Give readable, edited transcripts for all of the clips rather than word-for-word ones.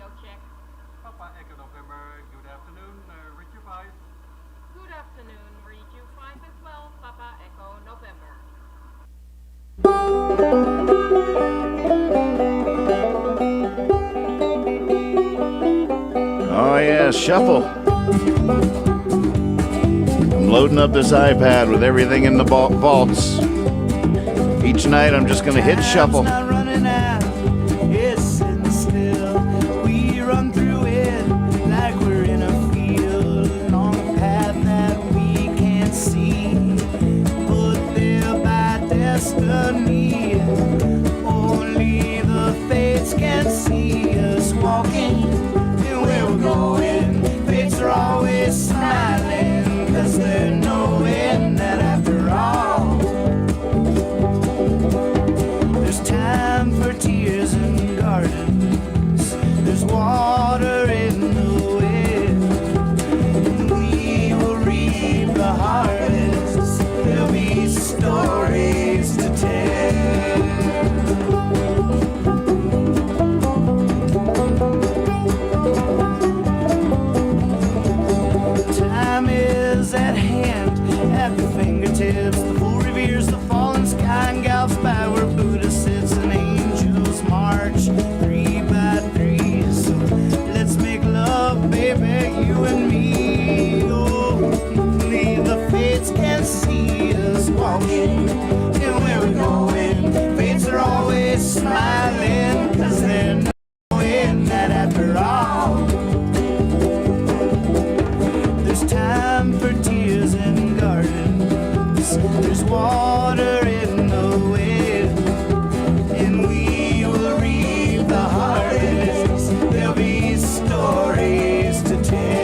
radio check. Papa Echo November, good afternoon, read you 5. Good afternoon, read you 5 and 12, Papa Echo November. Oh yeah, shuffle. I'm loading up this iPad with everything in the vaults. Each night I'm just gonna hit shuffle. Not running out, it's sitting still. We run through it like we're in a field, along a path that we can't see, put there by destiny. Only the fates can see us walking, and where we're going, fates are always smiling, 'cause they're knowing that after all, there's time for tears and gardens, there's water in the wind, and we will reap the harvest, there'll be stories to tell. Time is at hand, at the fingertips, the full reveres the fallen sky and gallops by where Buddha sits and angels march 3 by 3. So let's make love, baby, you and me. Oh, only the fates can see us walking, and where we're going, fates are always smiling, 'cause they're knowing that after all, there's time for tears and gardens, there's water in the wind, and we will reap the harvest, there'll be stories to tell.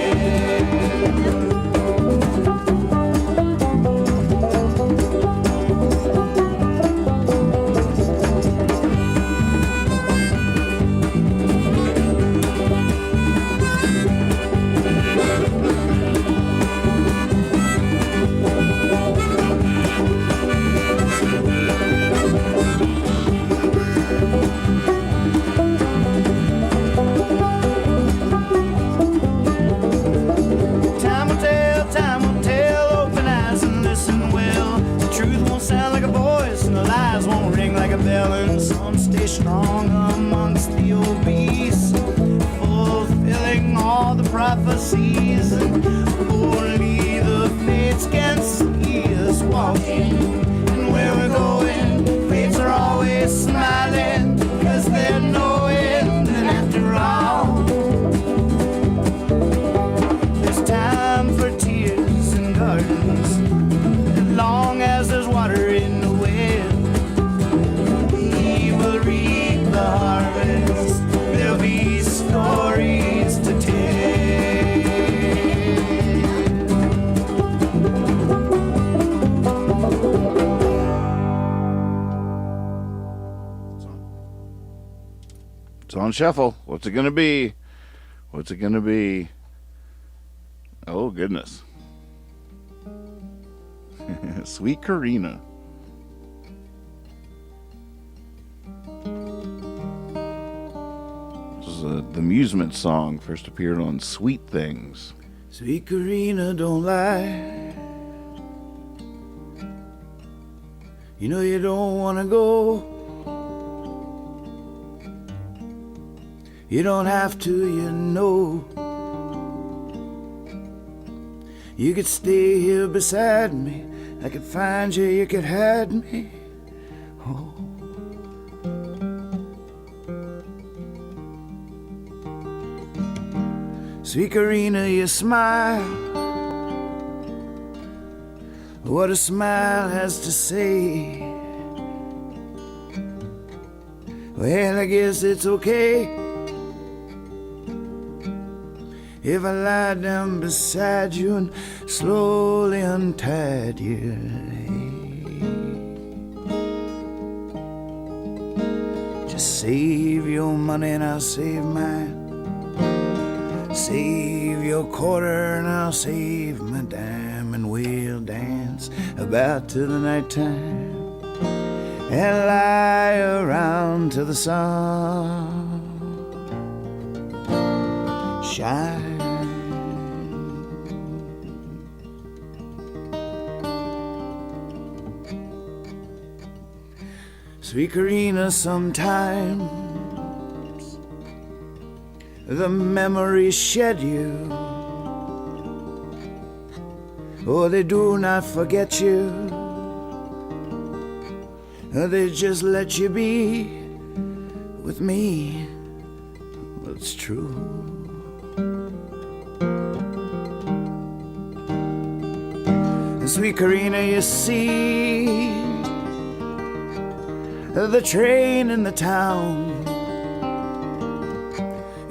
Time will tell, open eyes and listen well. The truth won't sound like a voice, and the lies won't ring like a bell, and some stay strong amongst the obese, fulfilling all the prophecies, and only the fates can see us walking, and where we're going, fates are always smiling, 'cause they're knowing that after all, there's time for tears and gardens, as long as there's water in the wind, we will reap the harvest, there'll be stories to tell. It's on shuffle. What's it gonna be? What's it gonna be? Oh goodness. Sweet Karina. This is the amusement song, first appeared on Sweet Things. Sweet Karina, don't lie. You know you don't want to go. You don't have to, you know. You could stay here beside me. I could find you, you could hide me. Oh. Sweet Karina, you smile. What a smile has to say. Well, I guess it's okay if I lie down beside you and slowly untied you. Just save your money and I'll save mine. Save your quarter and I'll save my dime, and we'll dance about till the nighttime and lie around till the sun. shine. Sweet Karina, sometimes the memories shed you. Oh, they do not forget you. They just let you be with me. It's true. And sweet Karina, you see the train in the town,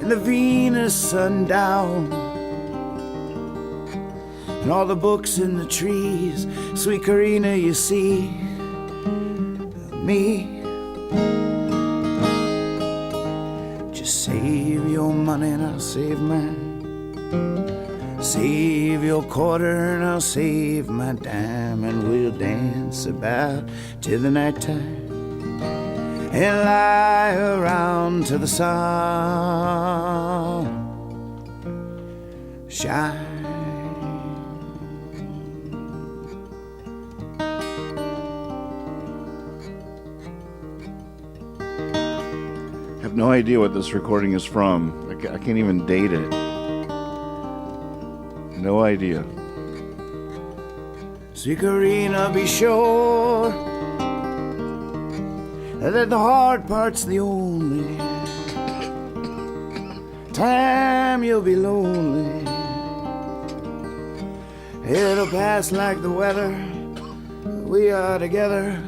and the Venus sundown, and all the books in the trees. Sweet Karina, you see me. Just save your money and I'll save mine. Save your quarter and I'll save my dime, and we'll dance about till the night time and lie around till the sun shine. I have no idea what this recording is from. I can't even date it. No idea. Sweet Karina, be sure that the hard part's the only time you'll be lonely. It'll pass like the weather. We are together,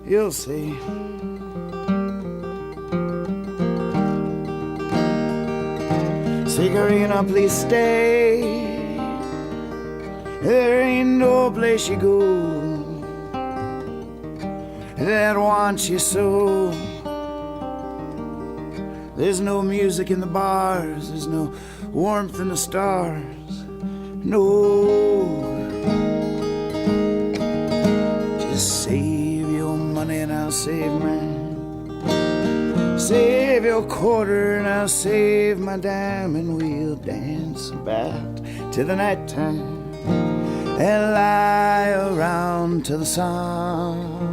you'll see. Sweet Karina, please stay. There ain't no place you go that wants you so. There's no music in the bars, there's no warmth in the stars, no. Just save your money and I'll save mine. Save your quarter and I'll save my dime, and we'll dance about till the night time and lie around till the sun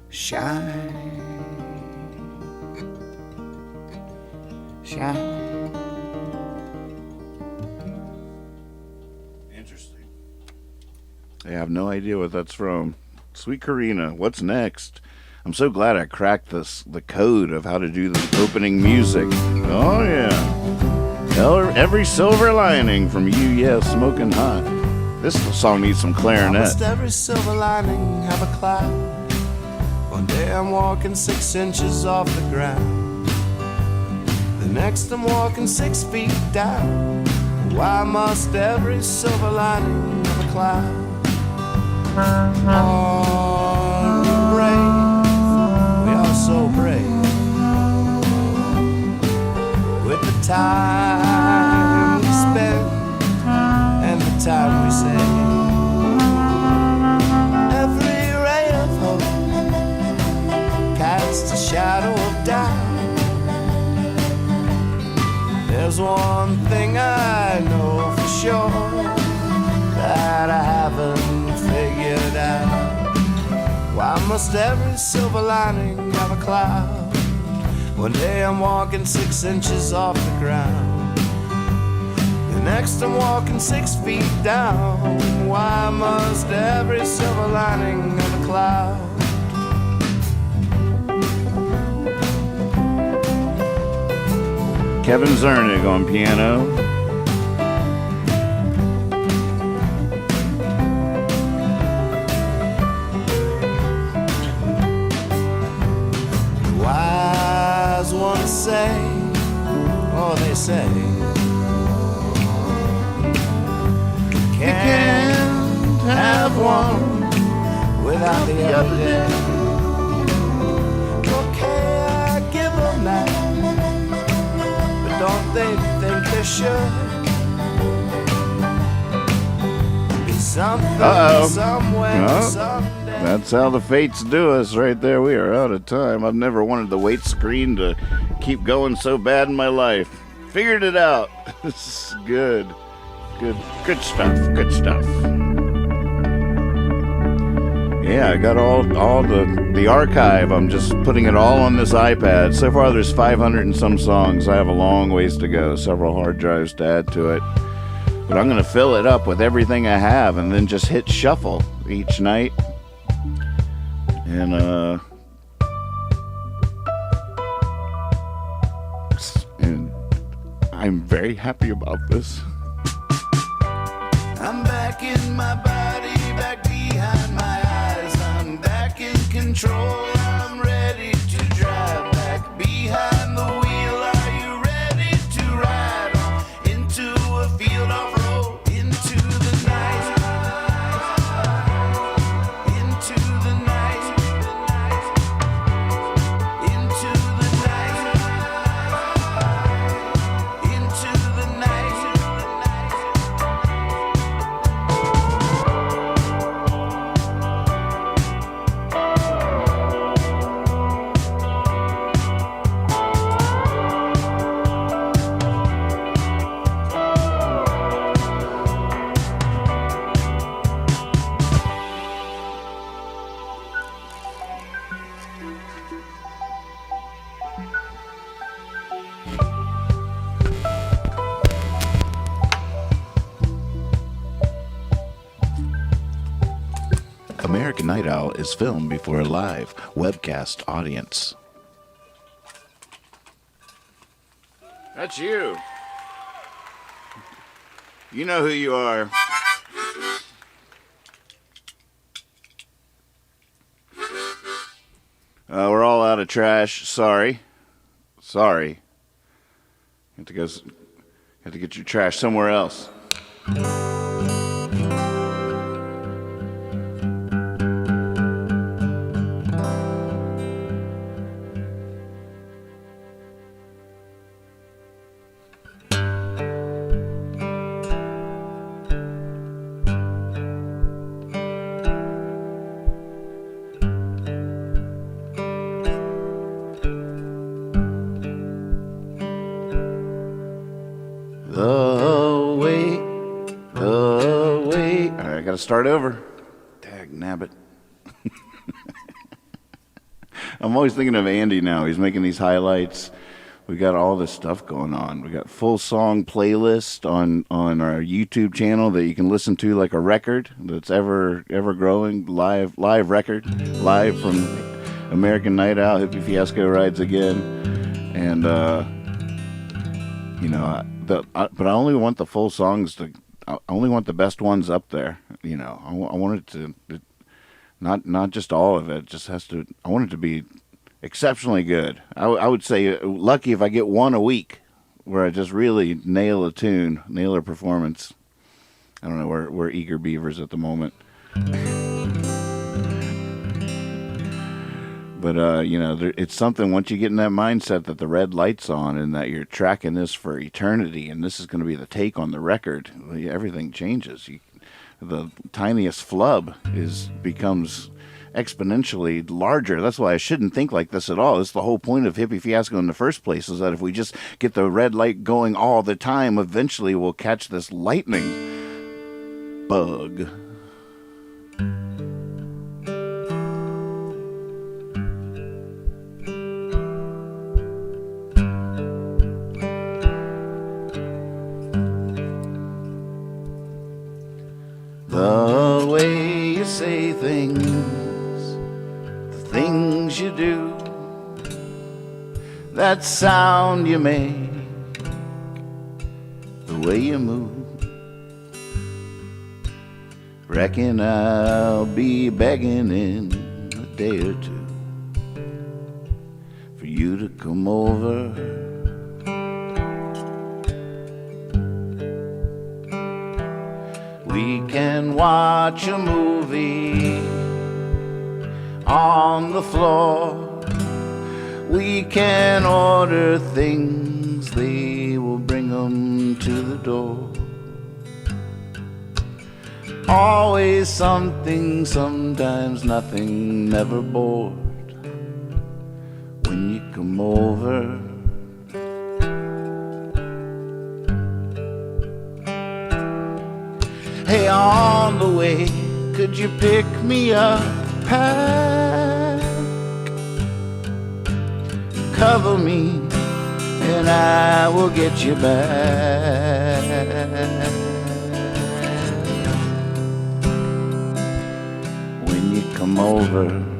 shine, shine. Interesting. I have no idea what that's from. Sweet Karina, what's next? I'm so glad I cracked the code of how to do the opening music. Oh yeah. Every silver lining from You Yeah Smoking Hot. This song needs some clarinet. Almost every silver lining have a cloud. One day I'm walking 6 inches off the ground. The next I'm walking 6 feet down. Why must every silver lining have a cloud? Oh, brave, we are so brave. With the time we spend and the time we save. Every ray of hope casts a shadow of doubt. There's one thing I know for sure that I haven't figured out. Why must every silver lining have a cloud? One day I'm walking 6 inches off the ground. The next I'm walking 6 feet down. Why must every silver lining have a cloud? Kevin Zernig on piano. Wise ones say, oh they say, can't have one without the other day. Okay, I give them that, but don't they think they should? Be something somewhere someday. That's how the fates do us right there. We are out of time. I've never wanted the wait screen to keep going so bad in my life. Figured it out. This is good. Good stuff. Good stuff. Yeah, I got all the archive. I'm just putting it all on this iPad. So far there's 500 and some songs. I have a long ways to go, several hard drives to add to it. But I'm going to fill it up with everything I have and then just hit shuffle each night. And I'm very happy about this. I'm back in my body, back behind my eyes. I'm back in control, I'm ready to drive. Back behind the wheel, are you ready to ride on into a field off-road, into the night, into the night, into the night, into the night. American Night Owl is filmed before a live webcast audience. That's you. You know who you are. We're all out of trash. Sorry. You have to get your trash somewhere else. Start over. Dag nabbit. I'm always thinking of Andy now. He's making these highlights. We got all this stuff going on. We got full song playlist on our YouTube channel that you can listen to like a record that's ever growing. Live record. Live from American Night Owl. Hippie Fiasco rides again. And but I only want the full songs I only want the best ones up there. You know, I want it to, not just all of it. It just has to. I want it to be exceptionally good. I would say lucky if I get one a week, where I just really nail a tune, nail a performance. I don't know. We're eager beavers at the moment. But, it's something once you get in that mindset that the red light's on and that you're tracking this for eternity and this is going to be the take on the record, everything changes. The tiniest flub becomes exponentially larger. That's why I shouldn't think like this at all. It's the whole point of Hippie Fiasco in the first place, is that if we just get the red light going all the time, eventually we'll catch this lightning bug. The way you say things, the things you do, that sound you make, the way you move. Reckon I'll be begging in a day or two for you to come over. We can watch a movie on the floor. We can order things, they will bring them to the door. Always something, sometimes nothing, never bored when you come over. Hey, on the way, could you pick me up? Pack, cover me, and I will get you back. When you come over,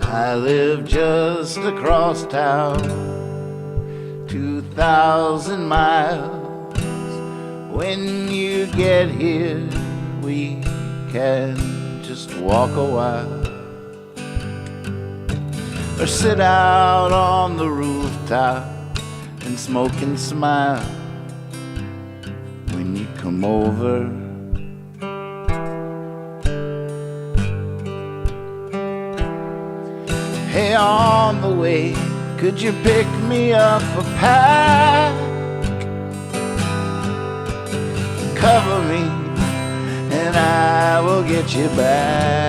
I live just across town, 2,000 miles. When you get here, we can just walk a while, or sit out on the rooftop and smoke and smile. When you come over, hey, on the way, could you pick me up a pack? Cover me, and I will get you back.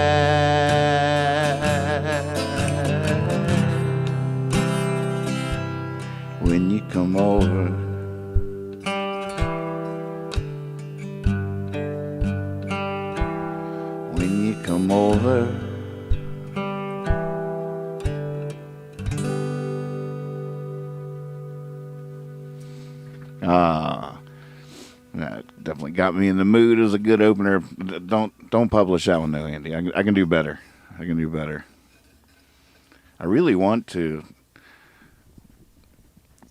When you come over, when you come over, that definitely got me in the mood as a good opener. Don't publish that one though, Andy. I can do better. I can do better. I really want to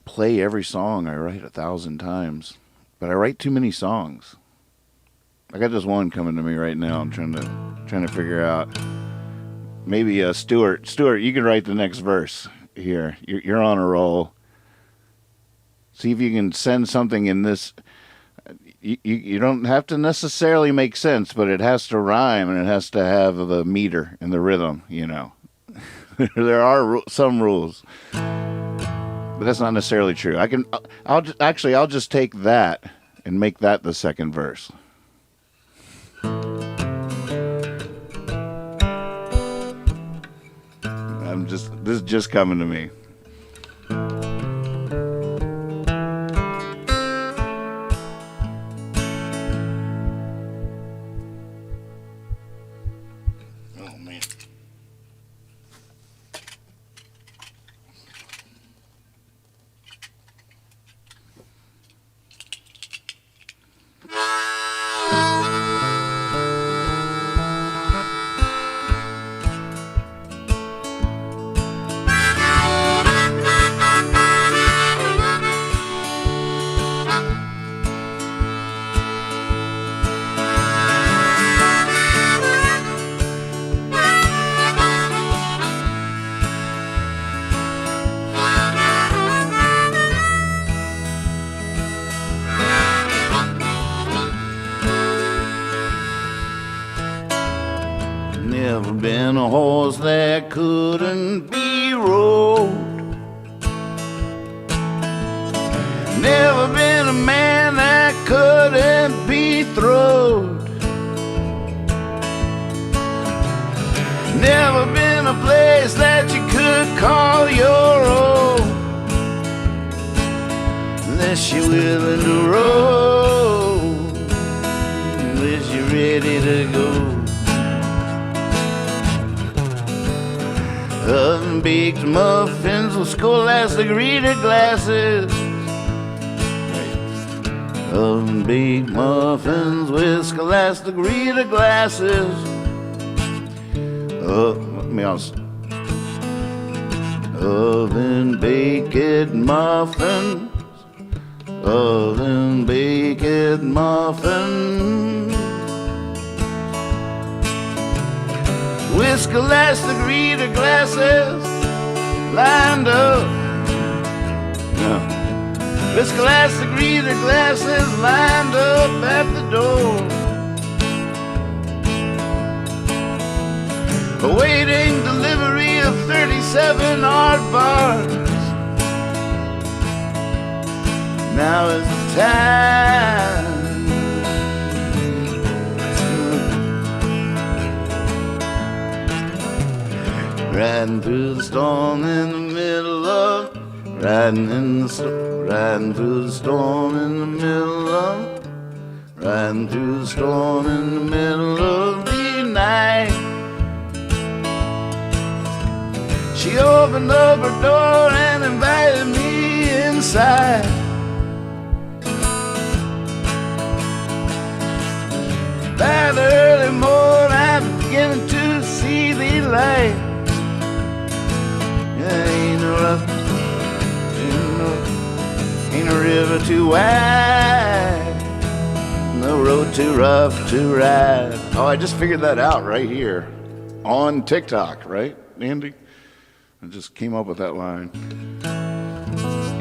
play every song I write 1,000 times, but I write too many songs. I got this one coming to me right now. I'm trying to figure out. Maybe Stuart, you can write the next verse here. You're on a roll. See if you can send something in this. You don't have to necessarily make sense, but it has to rhyme and it has to have the meter and the rhythm, you know. There are some rules, but that's not necessarily true. I'll just take that and make that the second verse. This is just coming to me. Never been a horse that couldn't be rode. Never been a man that couldn't be throwed. Never been a place that you could call your own, unless you're willing to roll, unless you're ready to go. Oven-baked muffins with scholastic reader glasses. Oven-baked muffins with scholastic reader glasses. Oven-baked muffins. Oven-baked muffins. Scholastic reader glasses lined up. No. The Scholastic reader glasses lined up at the door, awaiting delivery of 37 aardvarks. Now is the time. Riding through the storm in the middle of, riding through the storm in the middle of, riding through the storm in the middle of the night. She opened up her door and invited me inside. By the early morning I was beginning to see the light. Ain't no rough, ain't no river too wide, no road too rough to ride. Oh, I just figured that out right here on TikTok, right, Andy? I just came up with that line.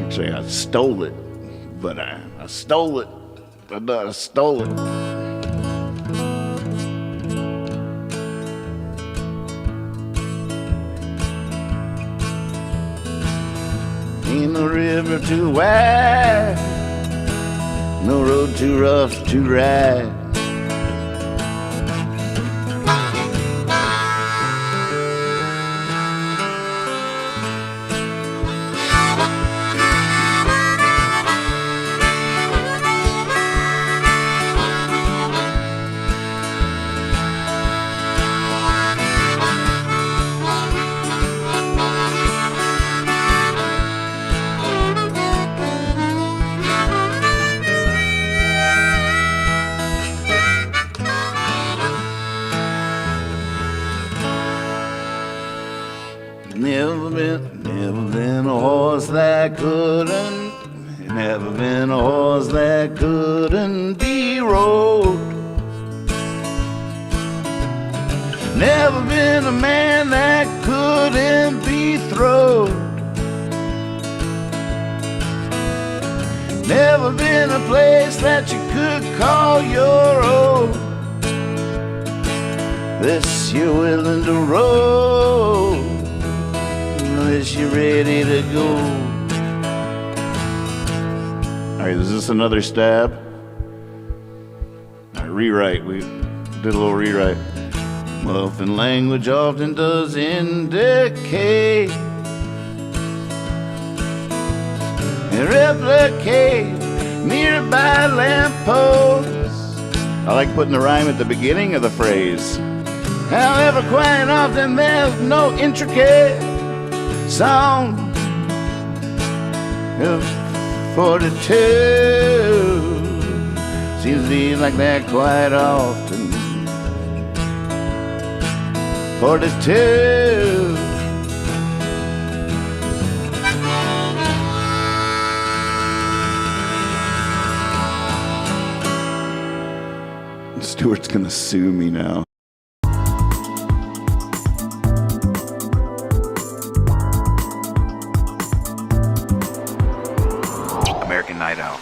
Actually, I stole it, but I stole it. I stole it. Ain't no river too wide, no road too rough to ride. Never been a horse that couldn't, never been a horse that couldn't be rode. Never been a man that couldn't be throwed. Never been a place that you could call your own. This you're willing to roll, this you're ready to go. Alright, is this another stab? Alright, rewrite. We did a little rewrite. Muffin language often does indicate and replicate nearby lampposts. I like putting the rhyme at the beginning of the phrase. However, quite often there's no intricate song of 42. Seems to be like that quite often. 42. Stuart's gonna sue me now. American Night Out.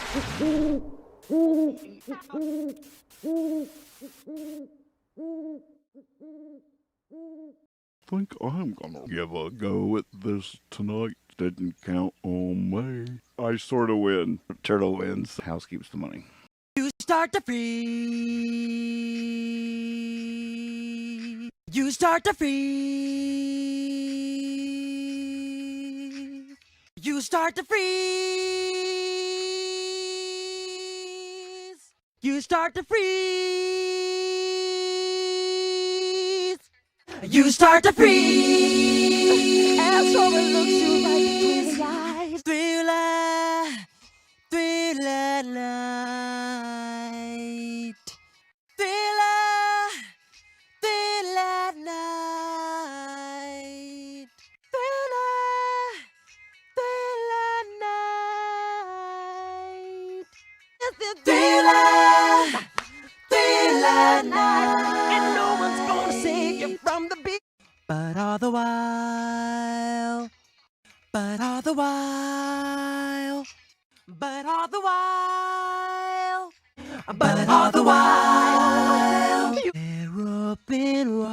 Think I'm gonna give a go at this tonight. Didn't count on me. I sort of win. Turtle wins. House keeps the money. You start to freeze. You start to freeze. You start to freeze. You start to freeze. You start to freeze. As someone looks you right between the eyes. Thriller, thriller night. Thriller, thriller night. Thriller, thriller night. Thriller, thriller night. And no one's gonna save you from the beat. all the while, but all the while, but all the while, but all the while, they're up in wide.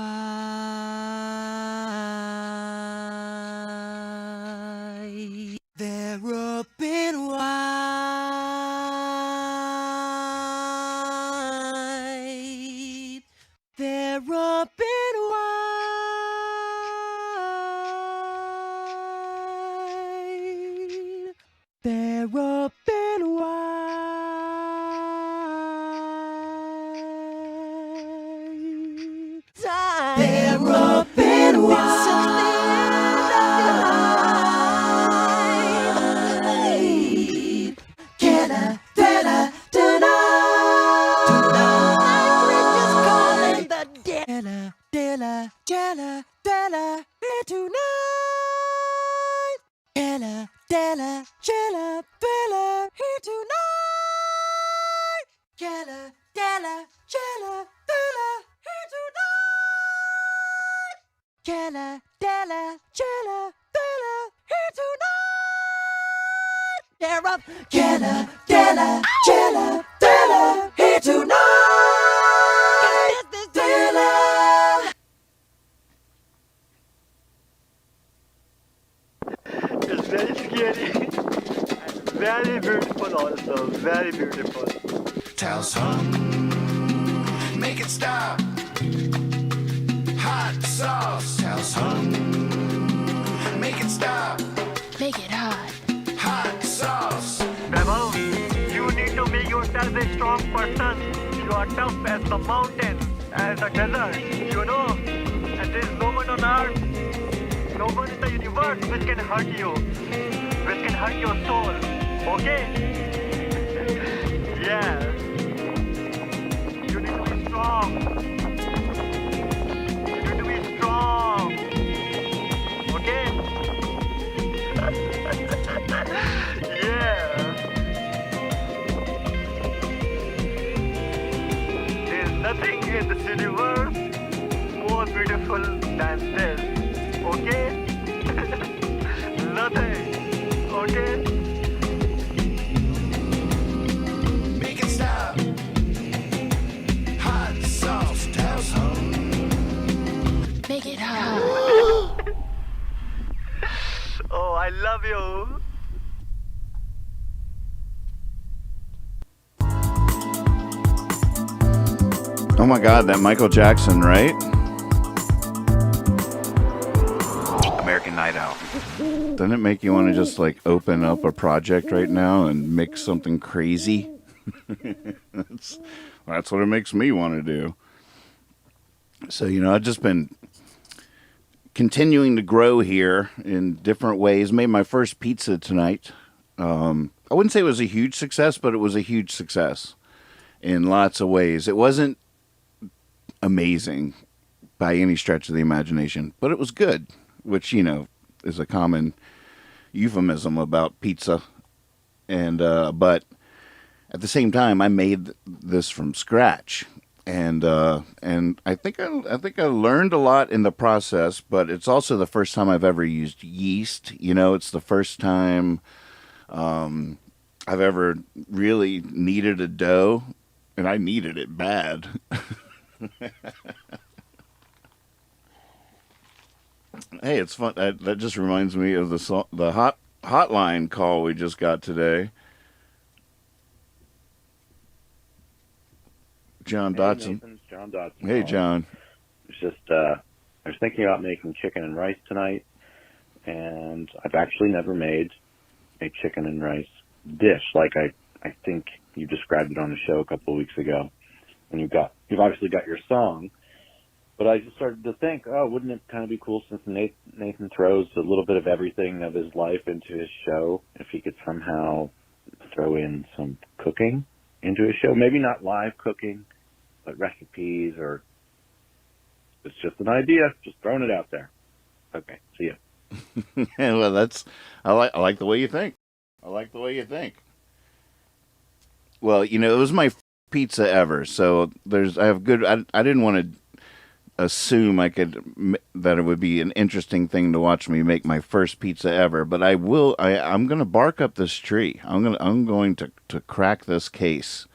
They're up in wide. They're up in wide. They're up in wide. They're up in wide. Killer, thriller, tonight. Tonight we're just calling the dealer, dealer, jeller, dealer, here tonight. Killer, dealer, jeller, thriller, here tonight. Killer, dealer, jeller, thriller, here tonight. Killer, dealer, jeller, thriller, here tonight. They're up, killer, dealer, jeller, thriller, here tonight. Thriller. It's very scary and very beautiful also, very beautiful. Tell some, make it stop. Hot sauce, tell some, make it stop. Make it hot. Hot sauce. Bravo, you need to make yourself a strong person. You are tough as the mountain, as the desert, you know. And there is no one on earth, no one in the universe which can hurt you, which can hurt your soul, okay? Yeah. You need to be strong. You need to be strong. Okay? Yeah. There's nothing in this universe more beautiful than this. Okay? Nothing. Okay? Make it stop. Hot sauce, tell some. Make it hot. Oh, I love you. Oh my God, that Michael Jackson, right? American Night Out. Doesn't it make you want to just like open up a project right now and mix something crazy? that's what it makes me want to do. So, you know, I've just been continuing to grow here in different ways. Made my first pizza tonight. I wouldn't say it was a huge success, but it was a huge success in lots of ways. It wasn't amazing by any stretch of the imagination, but it was good, which, you know, is a common euphemism about pizza. And but at the same time, I made this from scratch, and I think I learned a lot in the process. But it's also the first time I've ever used yeast. You know, it's the first time I've ever really kneaded a dough, and I kneaded it bad. Hey, it's fun. That just reminds me of the hotline call we just got today. John Dotson. Nathan, it's John Dotson. Hey, John. It's just I was thinking about making chicken and rice tonight, and I've actually never made a chicken and rice dish like I think you described it on the show a couple of weeks ago. And you've obviously got your song, but I just started to think, oh, wouldn't it kind of be cool since Nathan throws a little bit of everything of his life into his show, if he could somehow throw in some cooking into his show? Maybe not live cooking, but recipes, or it's just an idea, just throwing it out there. Okay, see ya. Well, I like the way you think. I like the way you think. Well, you know, it was my pizza ever, so I didn't want to assume that it would be an interesting thing to watch me make my first pizza ever, but I'm going to bark up this tree. I'm going to crack this case.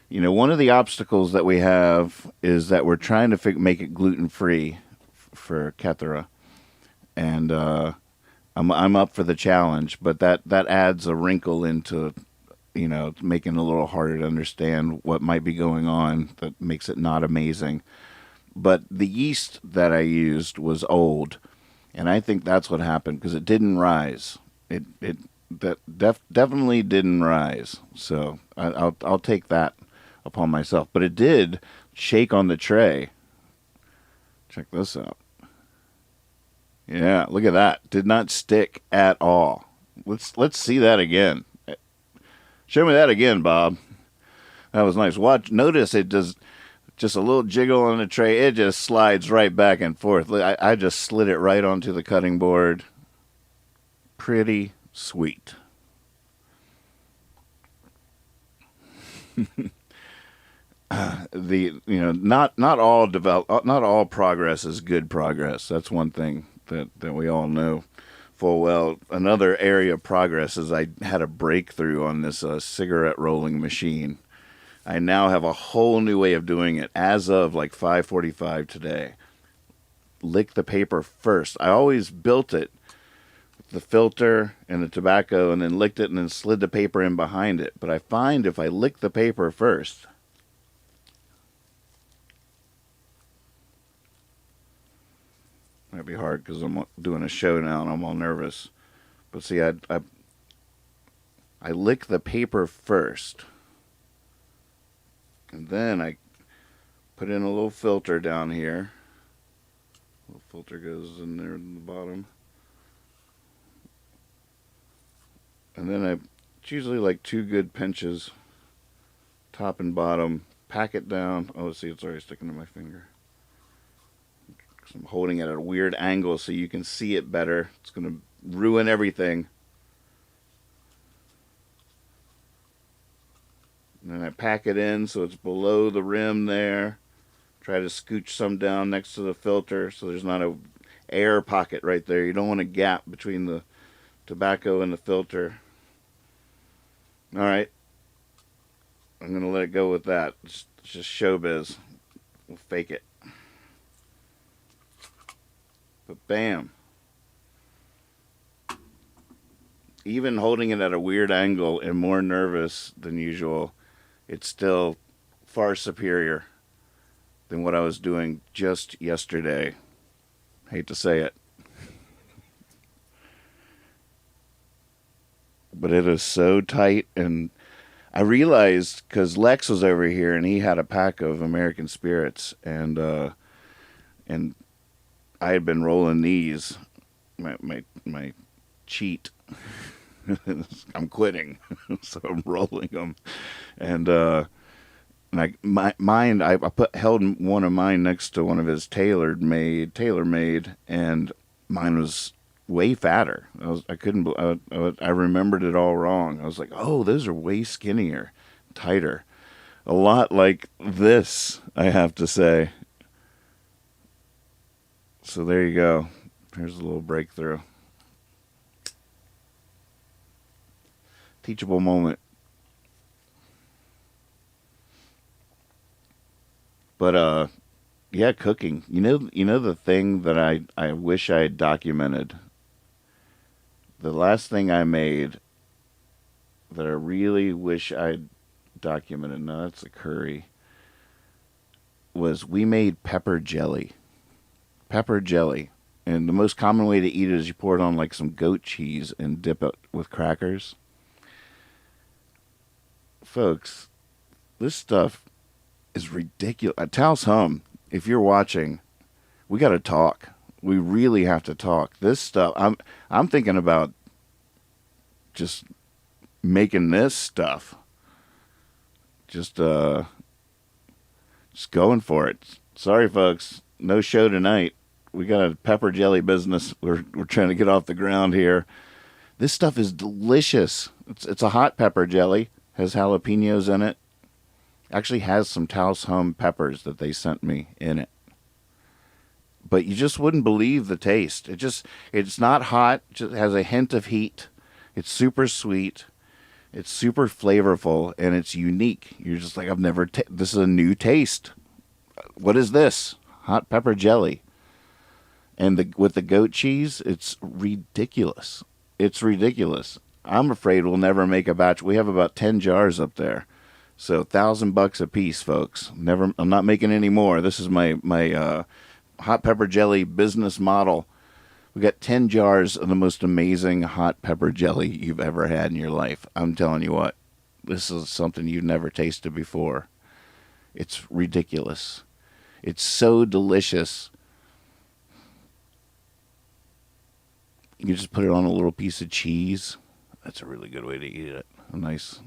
You know, one of the obstacles that we have is that we're trying to make it gluten-free for Kethera. And I'm up for the challenge, but that adds a wrinkle into, you know, making it a little harder to understand what might be going on that makes it not amazing. But the yeast that I used was old, and I think that's what happened because it didn't rise. Definitely didn't rise. So I'll take that upon myself. But it did shake on the tray. Check this out. Yeah, look at that. Did not stick at all. Let's see that again. Show me that again, Bob. That was nice. Watch. Notice it does just a little jiggle on the tray. It just slides right back and forth. I just slid it right onto the cutting board. Pretty sweet. Not all progress is good progress. That's one thing that we all know full well. Another area of progress is I had a breakthrough on this cigarette rolling machine. I now have a whole new way of doing it as of like 5:45 today. Lick the paper first. I always built it with the filter and the tobacco and then licked it and then slid the paper in behind it. But I find if I lick the paper first, might be hard because I'm doing a show now and I'm all nervous. But see, I lick the paper first. And then I put in a little filter down here. A little filter goes in there in the bottom. And then it's usually like 2 good pinches, top and bottom. Pack it down. Oh, see, it's already sticking to my finger. I'm holding it at a weird angle so you can see it better. It's going to ruin everything. And then I pack it in so it's below the rim there. Try to scooch some down next to the filter so there's not a air pocket right there. You don't want a gap between the tobacco and the filter. All right. I'm going to let it go with that. It's just showbiz. We'll fake it. But bam. Even holding it at a weird angle and more nervous than usual, it's still far superior than what I was doing just yesterday. Hate to say it. But it is so tight, and I realized because Lex was over here and he had a pack of American Spirits, and I had been rolling these, my cheat. I'm quitting, so I'm rolling them, and I held one of mine next to one of his tailor made, and mine was way fatter. I remembered it all wrong. I was like, oh, those are way skinnier, tighter, a lot like this, I have to say. So there you go. Here's a little breakthrough. Teachable moment. But yeah, cooking. You know the thing that I wish I had documented. The last thing I made that I really wish I'd documented, no, that's a curry, was we made pepper jelly. Pepper jelly. And the most common way to eat it is you pour it on like some goat cheese and dip it with crackers. Folks, this stuff is ridiculous. Taos Hum, if you're watching, we got to talk. We really have to talk. This stuff, I'm thinking about just making this stuff. Just going for it. Sorry, folks. No show tonight. We got a pepper jelly business we're trying to get off the ground here. This stuff is delicious. It's a hot pepper jelly. Has jalapenos in it. Actually has some Taos Hum peppers that they sent me in it. but you just wouldn't believe the taste. It's not hot, just has a hint of heat. It's super sweet. It's super flavorful, and it's unique. You're just like, this is a new taste. What is this? Hot pepper jelly. And with the goat cheese, it's ridiculous. It's ridiculous. I'm afraid we'll never make a batch. We have about 10 jars up there. So $1,000 a piece, folks. I'm not making any more. This is my hot pepper jelly business model. We got 10 jars of the most amazing hot pepper jelly you've ever had in your life. I'm telling you what, this is something you've never tasted before. It's ridiculous. It's so delicious. You just put it on a little piece of cheese. That's a really good way to eat it. A nice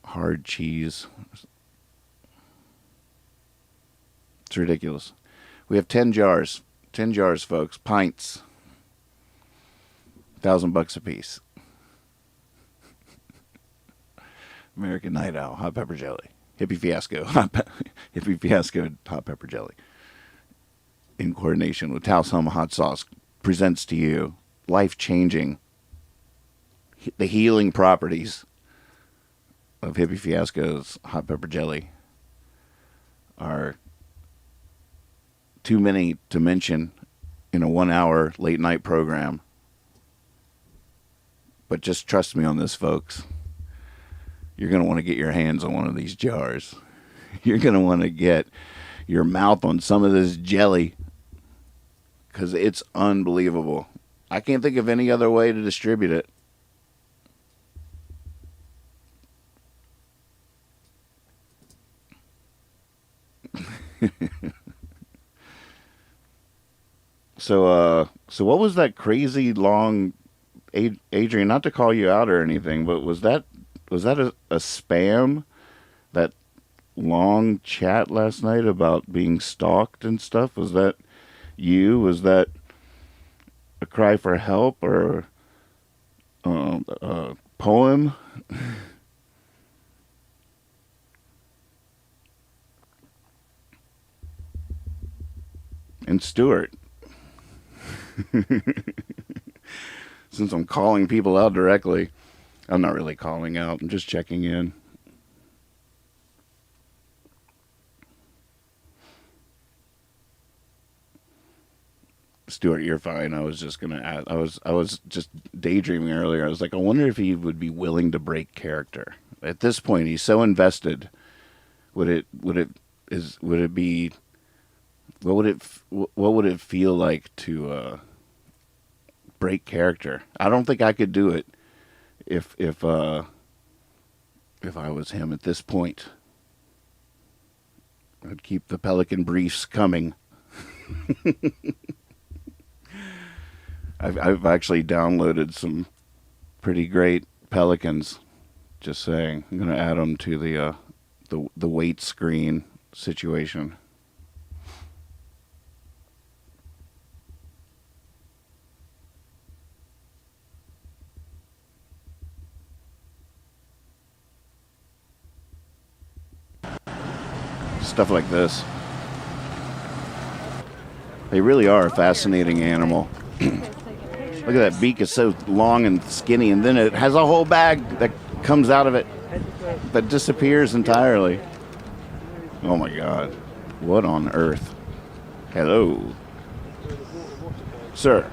hard cheese. It's ridiculous. We have 10 jars. 10 jars, folks. Pints. $1,000 a piece. American Night Owl hot pepper jelly. Hippie Fiasco Hippie Fiasco hot pepper jelly. In coordination with Taos Home Hot Sauce presents to you life-changing, the healing properties of Hippie Fiasco's hot pepper jelly are too many to mention in a 1-hour late night program. But just trust me on this, folks. You're going to want to get your hands on one of these jars. You're going to want to get your mouth on some of this jelly because it's unbelievable. I can't think of any other way to distribute it. So what was that crazy long, Adrian, not to call you out or anything, but was that a spam? That long chat last night about being stalked and stuff? Was that you? Was that a cry for help or a poem? And Stuart, since I'm calling people out directly, I'm not really calling out. I'm just checking in. Stuart, you're fine. I was just gonna ask. I was just daydreaming earlier. I was like, I wonder if he would be willing to break character. At this point, he's so invested. What would it feel like to break character? I don't think I could do it if I was him at this point. I'd keep the Pelican briefs coming. I've actually downloaded some pretty great Pelicans. Just saying, I'm gonna add them to the weight screen situation. Stuff like this. They really are a fascinating animal. Look at that beak, is so long and skinny, and then it has a whole bag that comes out of it that disappears entirely. Oh my God. What on earth? Hello. Sir.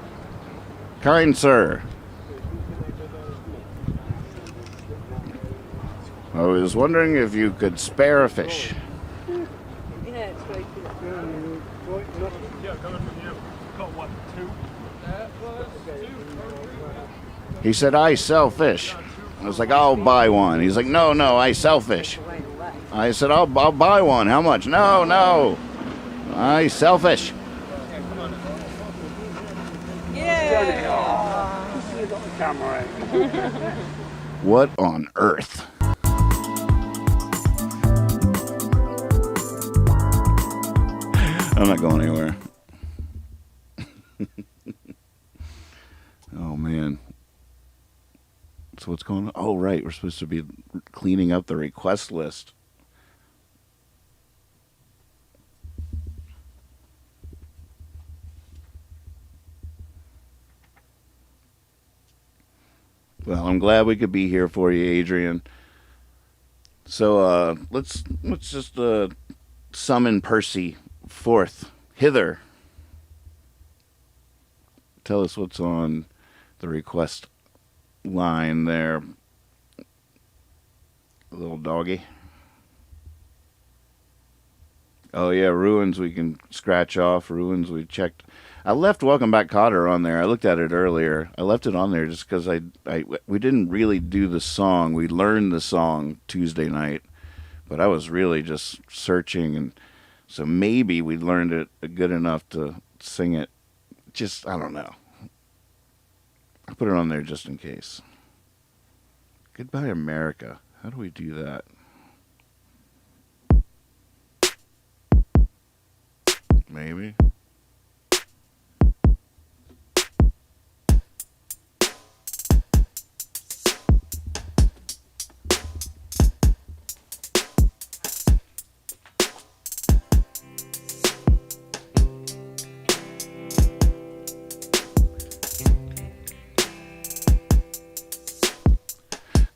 Kind sir. I was wondering if you could spare a fish. He said, I sell fish. I was like, I'll buy one. He's like, no, I sell fish. I said, I'll buy one. How much? No. I sell fish. What on earth? I'm not going anywhere. Oh, man. So what's going on? Oh, right. We're supposed to be cleaning up the request list. Well, I'm glad we could be here for you, Adrian. So let's just summon Percy forth hither. Tell us what's on the request line there, little doggy. Oh yeah, ruins we can scratch off. Ruins we checked. I left Welcome Back Cotter on there. I looked at it earlier. I left it on there just because we didn't really do the song. We learned the song Tuesday night, but I was really just searching, and so maybe we learned it good enough to sing it. Just, I don't know. I put it on there just in case. Goodbye America. How do we do that? Maybe.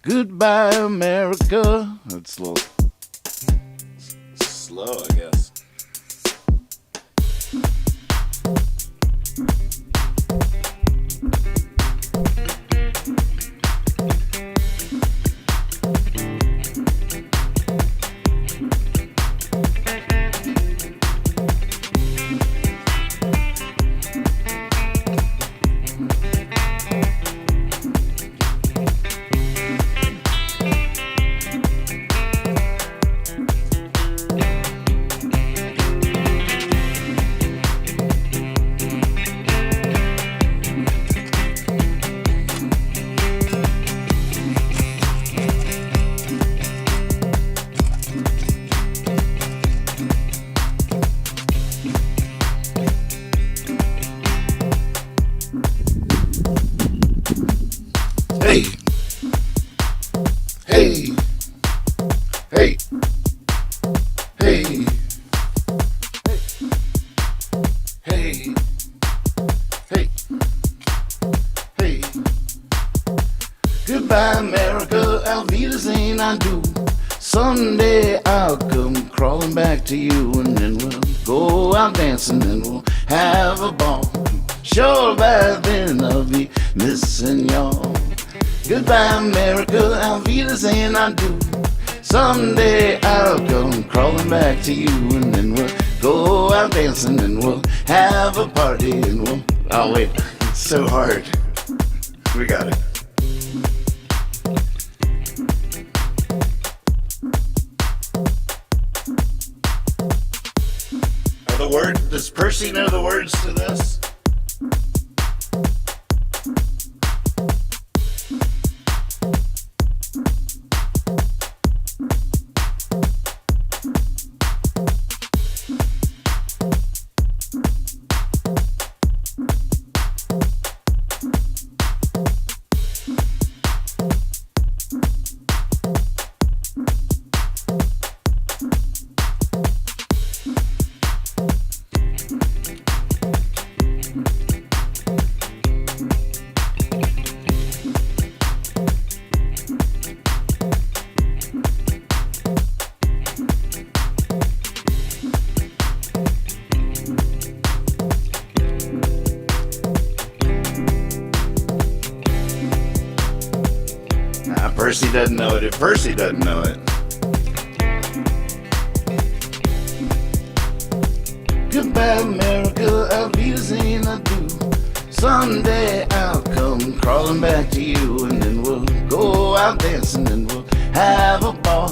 Goodbye, America. That's a little slow, I guess. Hey, hey, hey, hey, hey, hey, hey. Goodbye, America, Auf Wiedersehen, I do. Someday I'll come crawling back to you, and then we'll go out dancing and we'll have a ball. Sure, by then I'll be missing y'all. Goodbye, America, Auf Wiedersehen, I do. Someday I'll come crawling back to you, and then we'll go out dancing and we'll have a party and we'll... Oh, wait, it's so hard. We got it. Does Percy know the words to this? Percy doesn't know it if Percy doesn't know it. Goodbye, America, Auf Wiedersehen, I do. Someday I'll come crawling back to you, and then we'll go out dancing and we'll have a ball.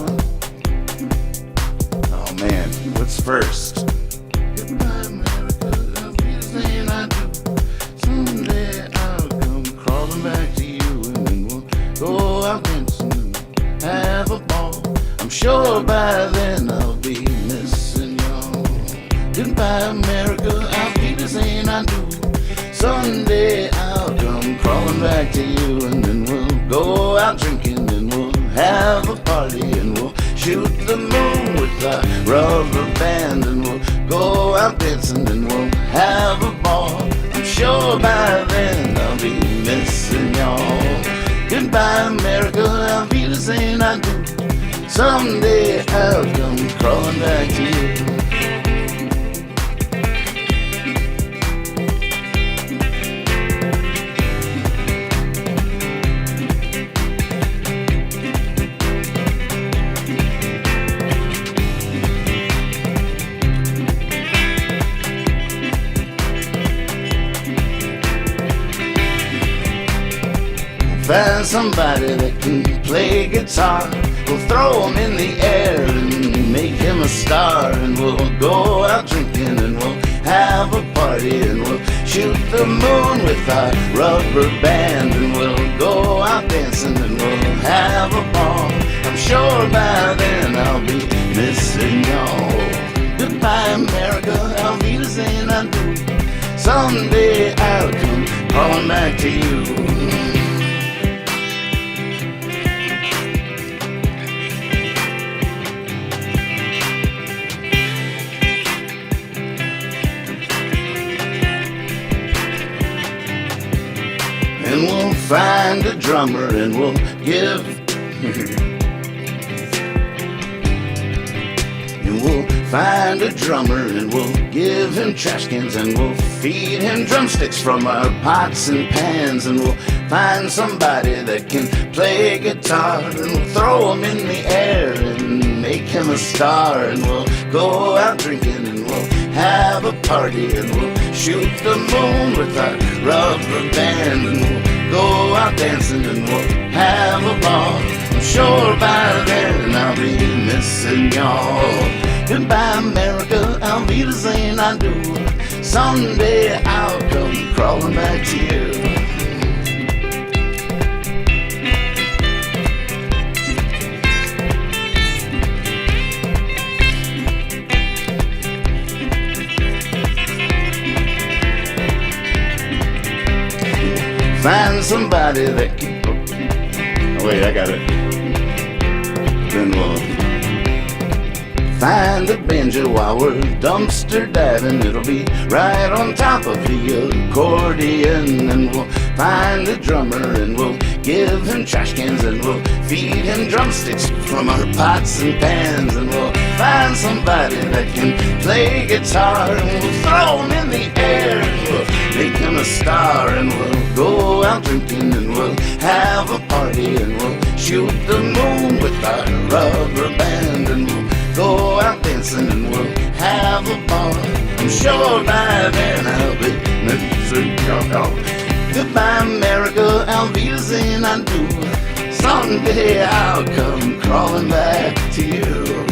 Oh man, what's first? Goodbye, America, Auf Wiedersehen, I do. Someday I'll come crawling back to you, and then we'll go out dancing and have a ball. I'm sure by then I'll be missing y'all. Goodbye, America, Auf Wiedersehen, I do. Someday I'll come crawling back to you, and then we'll go out drinking and we'll have a party and we'll shoot the moon with a rubber band, and we'll go out dancing and we'll have a ball. I'm sure by then I'll be missing y'all. Goodbye, America, I'll be the same I do. Someday I'll come crawling back to you. Find somebody that can play guitar. We'll throw him in the air and make him a star. And we'll go out drinking and we'll have a party. And we'll shoot the moon with our rubber band. And we'll go out dancing and we'll have a ball. I'm sure by then I'll be missing y'all. Goodbye, America, I'll be the same I do. Someday I'll come crawling back to you. And we'll find a drummer and we'll give and we'll find a drummer and we'll give him trash cans and we'll feed him drumsticks from our pots and pans. And we'll find somebody that can play guitar and we'll throw him in the air and make him a star. And we'll go out drinking and we'll have a party. And we'll shoot the moon with our rubber band. And we'll go out dancing and we'll have a ball. I'm sure by then I'll be missing y'all. Goodbye, America, I'll be the same I do. Someday I'll come crawling back to you. Find somebody that can... Oh, wait, I got it. Then we'll find a banjo while we're dumpster diving. It'll be right on top of the accordion. And we'll find a drummer and we'll give him trash cans. And we'll feed him drumsticks from our pots and pans. And we'll find somebody that can play guitar. And we'll throw him in the air and we'll make him a star. And we'll go out drinking and we'll have a party. And we'll shoot the moon with our rubber band. And we'll go out dancing and we'll have a ball. I'm sure by then I'll be missing y'all. Goodbye, America, I'll be the same I do. Someday I'll come crawling back to you.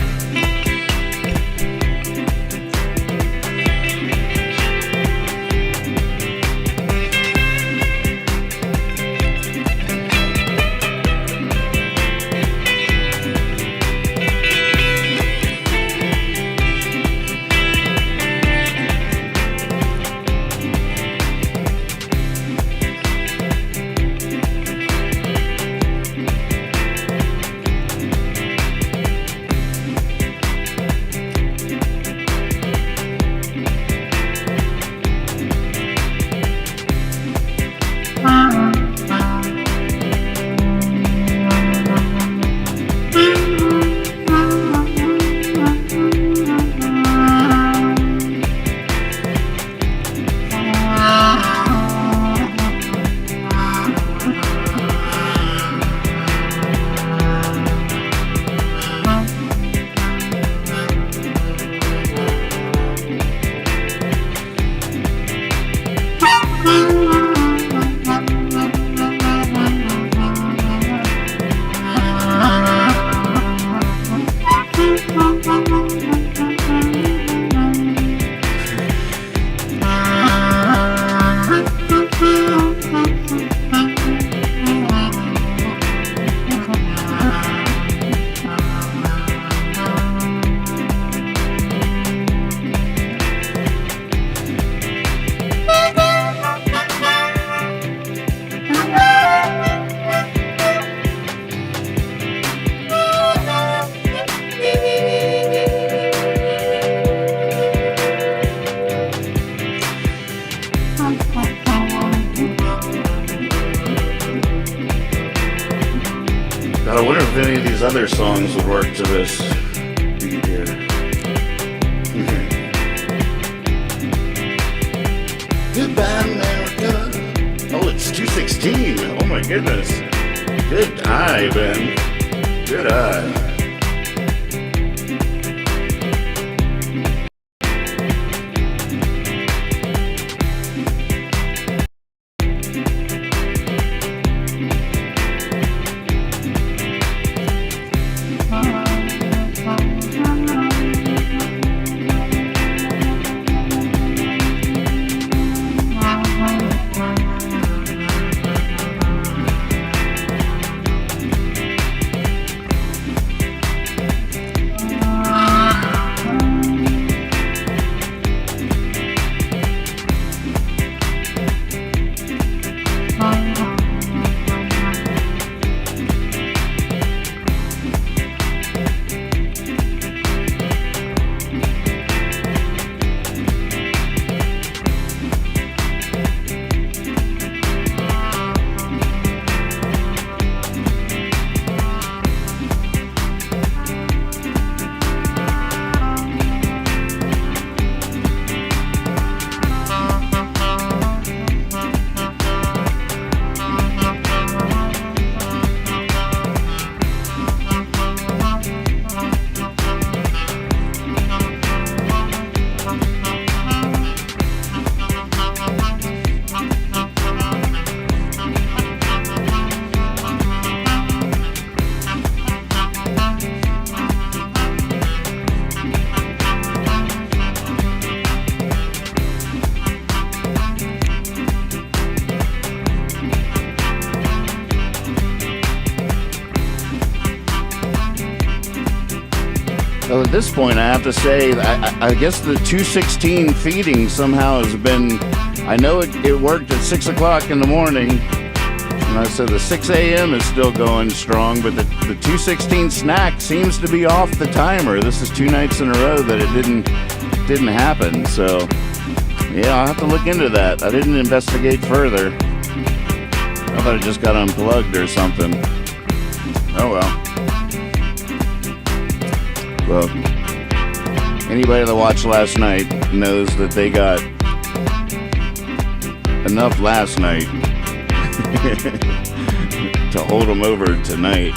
these other songs would work to this beat here. Goodbye, America. Oh, it's 2:16. Oh my goodness. Good eye, Ben. Good eye. Well, at this point, I have to say, I guess the 216 feeding somehow has been, I know it worked at 6 o'clock in the morning, and I said the 6 a.m. is still going strong, but the 216 snack seems to be off the timer. This is 2 nights in a row that it didn't happen, so yeah, I'll have to look into that. I didn't investigate further. I thought it just got unplugged or something. Oh well. Well, anybody that watched last night knows that they got enough last night to hold them over tonight.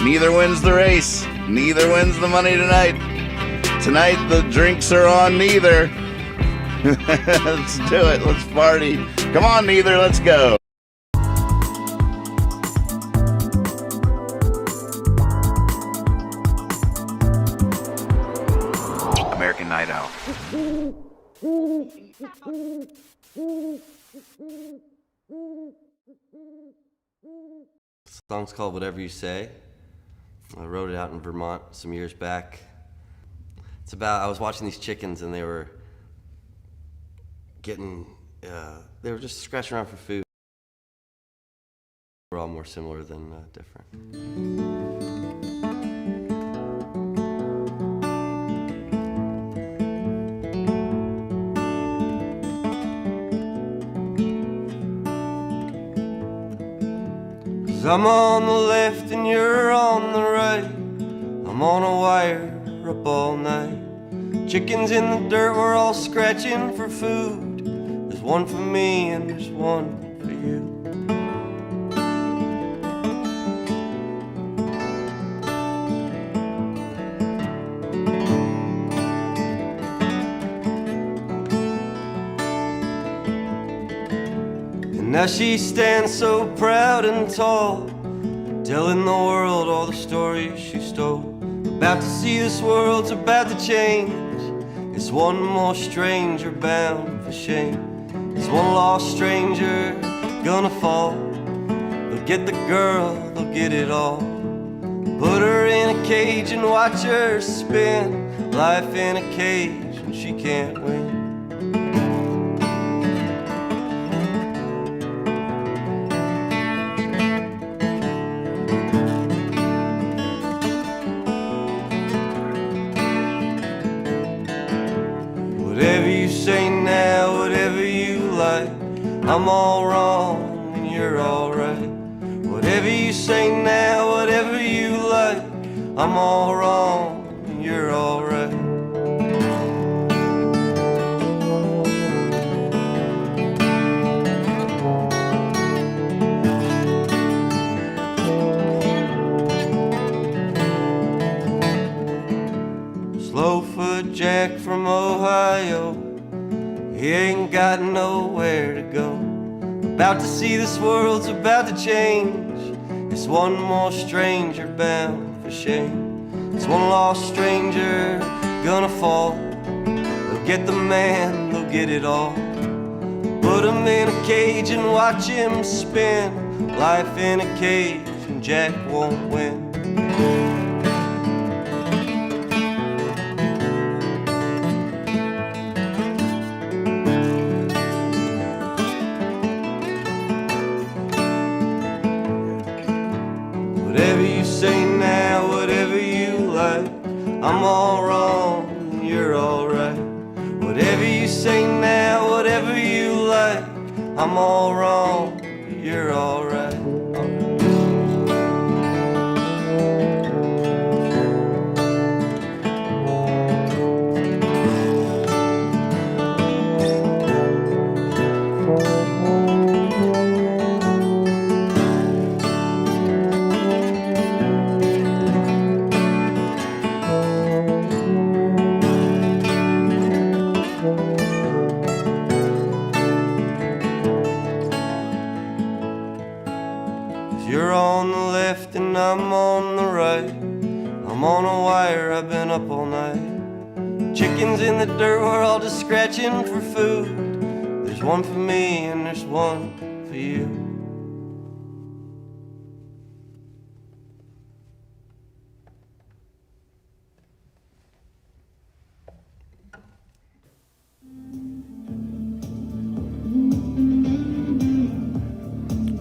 Neither wins the race. Neither wins the money tonight. Tonight the drinks are on neither. Let's do it. Let's party. Come on, neither. Let's go. American Night Out. The song's called Whatever You Say. I wrote it out in Vermont some years back. It's about, I was watching these chickens and they were just scratching around for food. We're all more similar than different. 'Cause I'm on the left and you're on the right. I'm on a wire up all night. Chickens in the dirt, we're all scratching for food. There's one for me and there's one for you. And now she stands so proud and tall, telling the world all the stories she stole. About to see this world's about to change. It's one more stranger bound for shame. It's one lost stranger gonna fall. They'll get the girl, they'll get it all. Put her in a cage and watch her spin. Life in a cage and she can't win. Whatever you say now, whatever you like, I'm all wrong and you're all right. Whatever you say now, whatever you like, I'm all wrong and you're all right. Slowfoot Jack from Ohio, he ain't got nowhere to go. About to see this world's about to change. It's one more stranger bound for shame. It's one lost stranger gonna fall. They'll get the man, they'll get it all. Put him in a cage and watch him spin. Life in a cage and Jack won't win. Whatever you say now, whatever you like, I'm all wrong and you're all right. Whatever you say now, whatever you like, I'm all wrong, you're all right. You're on the left and I'm on the right. I'm on a wire, I've been up all night. Chickens in the dirt, we're all just scratching for food. There's one for me and there's one for you.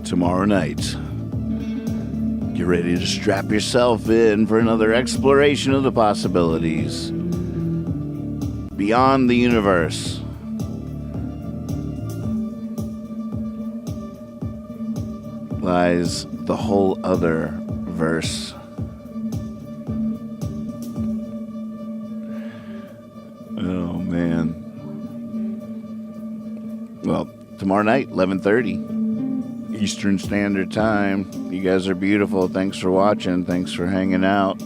Tomorrow night, get ready to strap yourself in for another exploration of the possibilities beyond the universe. Lies the whole other verse. Oh man. Well, tomorrow night, 11:30 Eastern Standard Time. You guys are beautiful. Thanks for watching. Thanks for hanging out.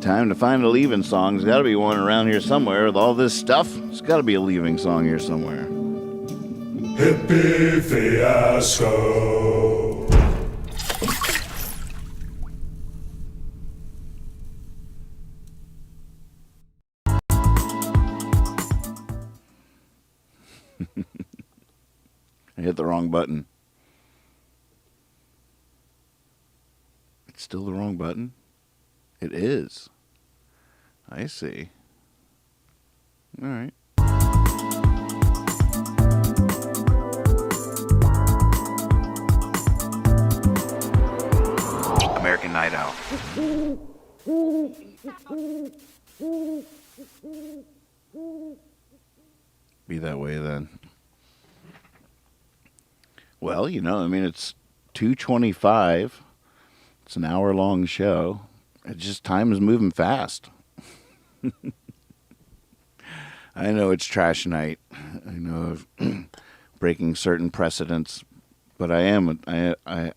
Time to find a leaving song. There's got to be one around here somewhere with all this stuff. There's got to be a leaving song here somewhere. Hippie fiasco. I hit the wrong button. It's still the wrong button? It is. I see. All right. American Night Out. Be that way then. Well, you know, I mean, it's 2:25. It's an hour-long show. It's just time is moving fast. I know it's trash night. I know of breaking certain precedents, but I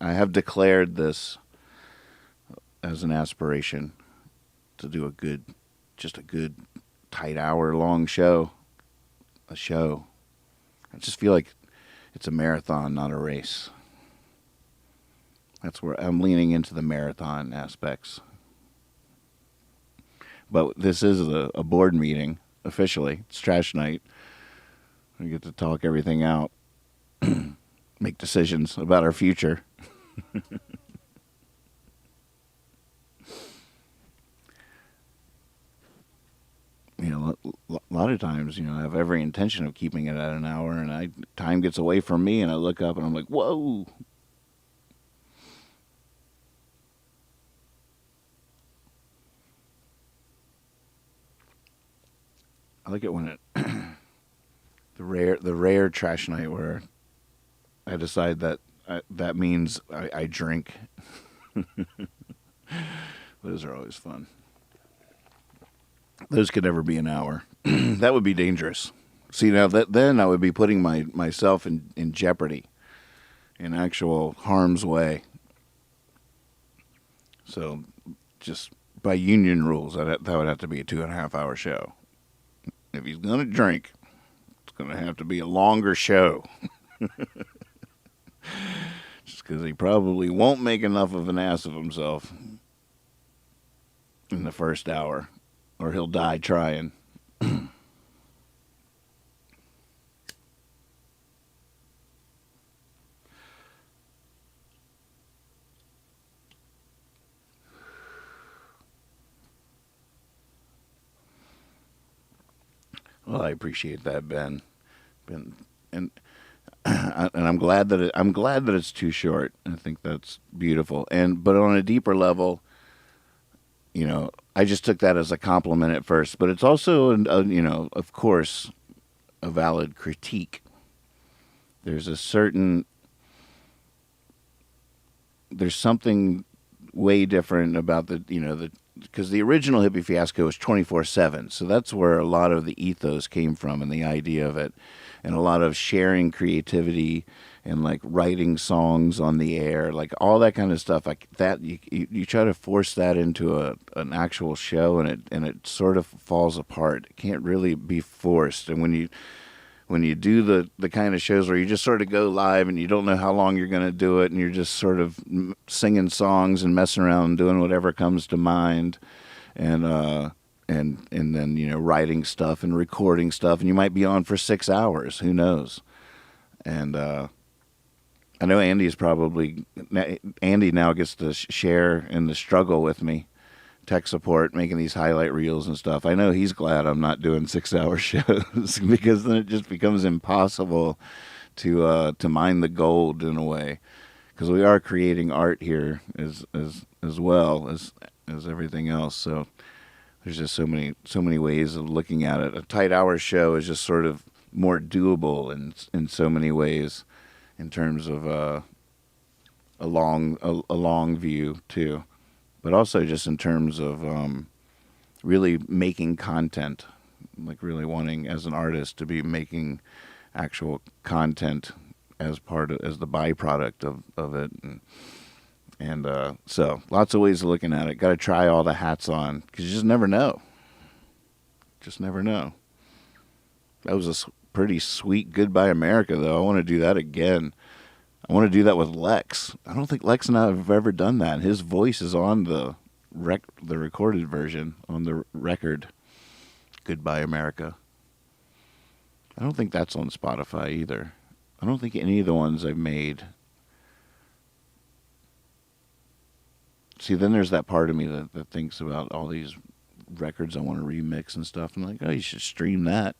have declared this as an aspiration to do a good tight hour-long show. A show. I just feel like it's a marathon, not a race. That's where I'm leaning into the marathon aspects. But this is a board meeting officially. It's trash night. We get to talk everything out, make decisions about our future. You know, a lot of times, you know, I have every intention of keeping it at an hour, and time gets away from me, and I look up and I'm like, whoa. I like it when it the rare trash night where I decide that that means I drink. Those are always fun. Those could never be an hour. That would be dangerous. See, now then I would be putting myself in jeopardy, in actual harm's way. So, just by union rules, that would have to be a 2.5 hour show. If he's gonna drink, it's gonna have to be a longer show. Just because he probably won't make enough of an ass of himself in the first hour, or he'll die trying. Well, I appreciate that, Ben. And I'm glad that it's too short. I think that's beautiful. But on a deeper level, you know, I just took that as a compliment at first, but it's also, you know, of course, a valid critique. There's something way different about because the original Hippie Fiasco was 24/7, so that's where a lot of the ethos came from and the idea of it, and a lot of sharing creativity and like writing songs on the air, like all that kind of stuff. Like that, you try to force that into an actual show, and it sort of falls apart. It can't really be forced. And when you do the kind of shows where you just sort of go live and you don't know how long you're going to do it, and you're just sort of singing songs and messing around and doing whatever comes to mind, and then, you know, writing stuff and recording stuff, and you might be on for 6 hours. Who knows? And I know Andy now gets to share in the struggle with me, tech support, making these highlight reels and stuff. I know he's glad I'm not doing 6 hour shows because then it just becomes impossible to mine the gold in a way, because we are creating art here as well as everything else. So there's just so many ways of looking at it. A tight hour show is just sort of more doable in so many ways, in terms of a long view too, but also just in terms of really making content, like really wanting as an artist to be making actual content as the byproduct of it, and so lots of ways of looking at it. Got to try all the hats on, because you just never know. That was a pretty sweet Goodbye America, though. I want to do that again. I want to do that with Lex. I don't think Lex and I have ever done that. His voice is on the recorded version on the record, Goodbye America. I don't think that's on Spotify either. I don't think any of the ones I've made. See, then there's that part of me that thinks about all these records I want to remix and stuff. I'm like, oh, you should stream that.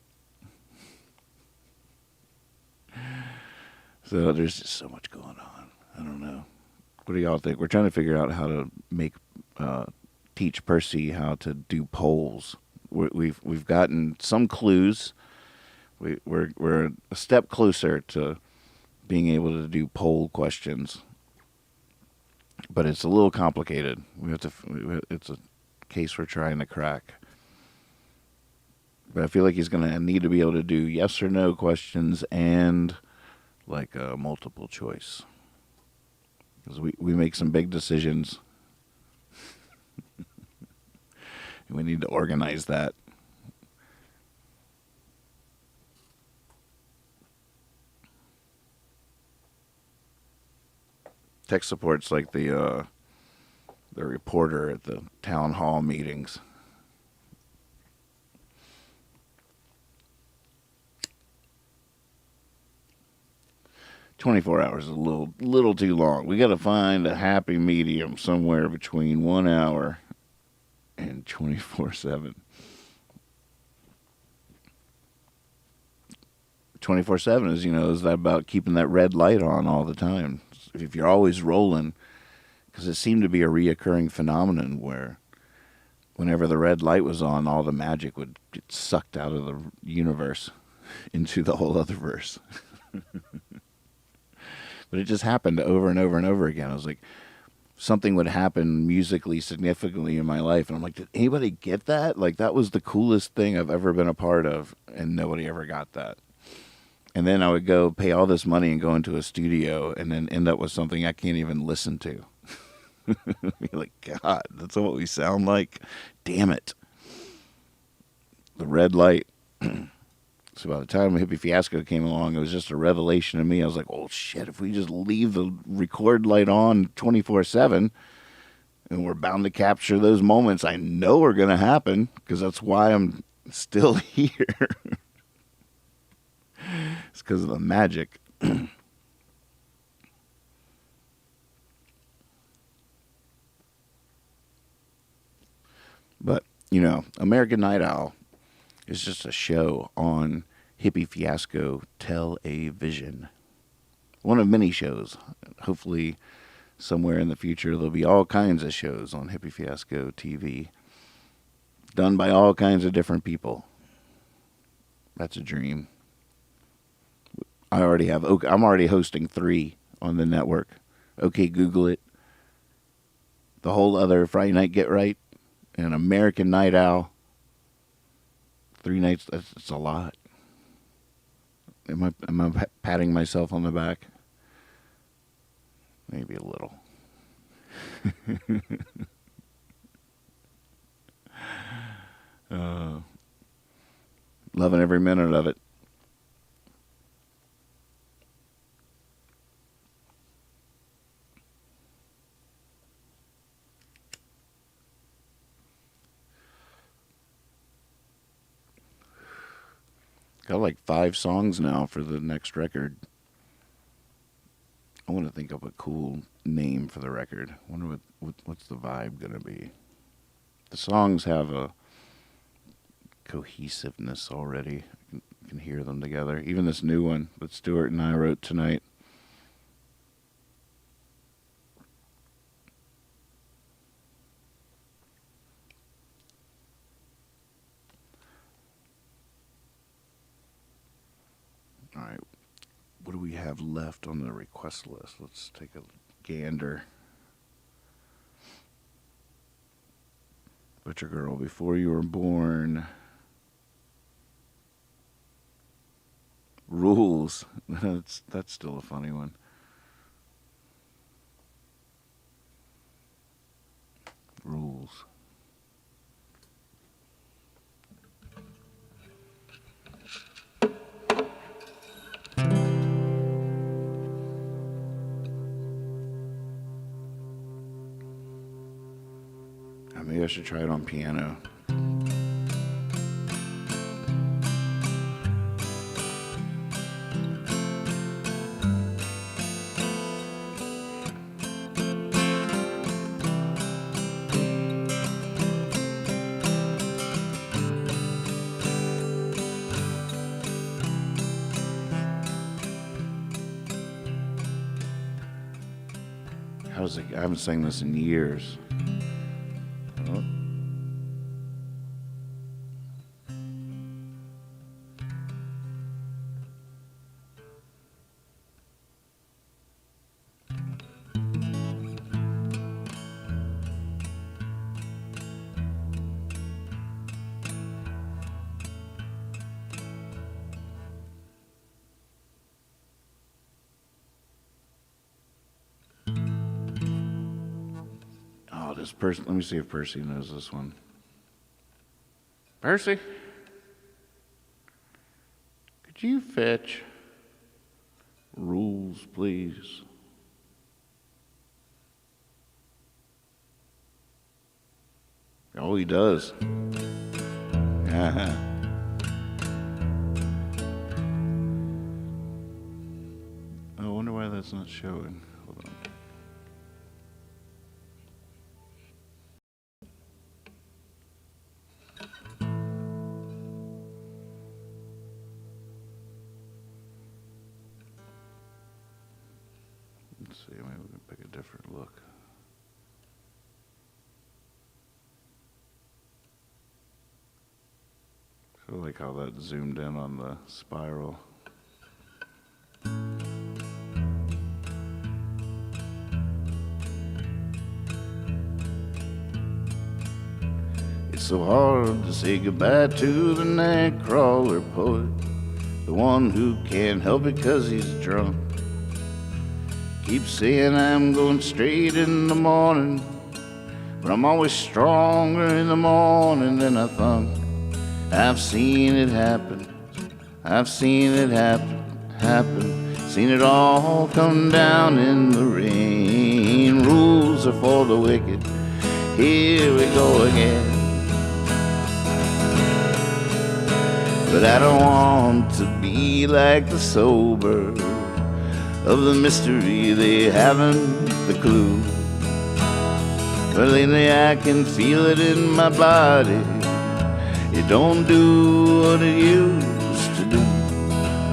So there's just so much going on. I don't know. What do y'all think? We're trying to figure out how to teach Percy how to do polls. We've gotten some clues. We're a step closer to being able to do poll questions, but it's a little complicated. It's a case we're trying to crack. But I feel like he's going to need to be able to do yes or no questions and like a multiple choice, because we make some big decisions. And we need to organize that. Tech support's like the reporter at the town hall meetings. 24 hours is a little too long. We got to find a happy medium somewhere between 1 hour and 24/7. 24/7 is that about keeping that red light on all the time. If you're always rolling, because it seemed to be a reoccurring phenomenon where whenever the red light was on, all the magic would get sucked out of the universe into the whole other verse. But it just happened over and over and over again. I was like, something would happen musically significantly in my life, and I'm like, did anybody get that? Like, that was the coolest thing I've ever been a part of, and nobody ever got that. And then I would go pay all this money and go into a studio and then end up with something I can't even listen to. Be like, God, that's what we sound like? Damn it. The red light. So by the time Hippie Fiasco came along, it was just a revelation to me. I was like, oh, shit, if we just leave the record light on 24/7, and we're bound to capture those moments I know are going to happen, because that's why I'm still here. It's because of the magic. But, American Night Owl is just a show on Hippie Fiasco Television. One of many shows. Hopefully, somewhere in the future, there'll be all kinds of shows on Hippie Fiasco TV. Done by all kinds of different people. That's a dream. I'm already hosting 3 on the network. Okay, Google it. The whole other Friday Night Get Right and American Night Owl. 3 nights, that's a lot. Am I patting myself on the back? Maybe a little. Loving every minute of it. Got like 5 songs now for the next record. I want to think of a cool name for the record. I wonder what's the vibe going to be. The songs have a cohesiveness already. I can hear them together. Even this new one that Stuart and I wrote tonight. All right, what do we have left on the request list? Let's take a gander. Butcher Girl, Before You Were Born. Rules. That's still a funny one. Rules. Maybe I should try it on piano. How's it? I haven't sang this in years. Oh. This person, let me see if Percy knows this one. Percy? Could you fetch Rules, please? Oh, he does. Yeah. I wonder why it's not showing? Hold on. Let's see, maybe we can pick a different look. I like how that zoomed in on the spiral. It's so hard to say goodbye to the nightcrawler poet, the one who can't help it 'cause he's drunk. Keeps saying I'm going straight in the morning, but I'm always stronger in the morning than I thunk. I've seen it happen, I've seen it happen, seen it all come down in the rain. Rules are for the wicked, here we go again. But I don't want to be like the sober, of the mystery they haven't the clue. But lately I can feel it in my body, it don't do what it used to do.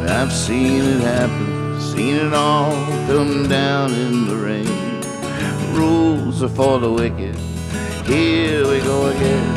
I've seen it happen, seen it all come down in the rain. Rules are for the wicked, here we go again.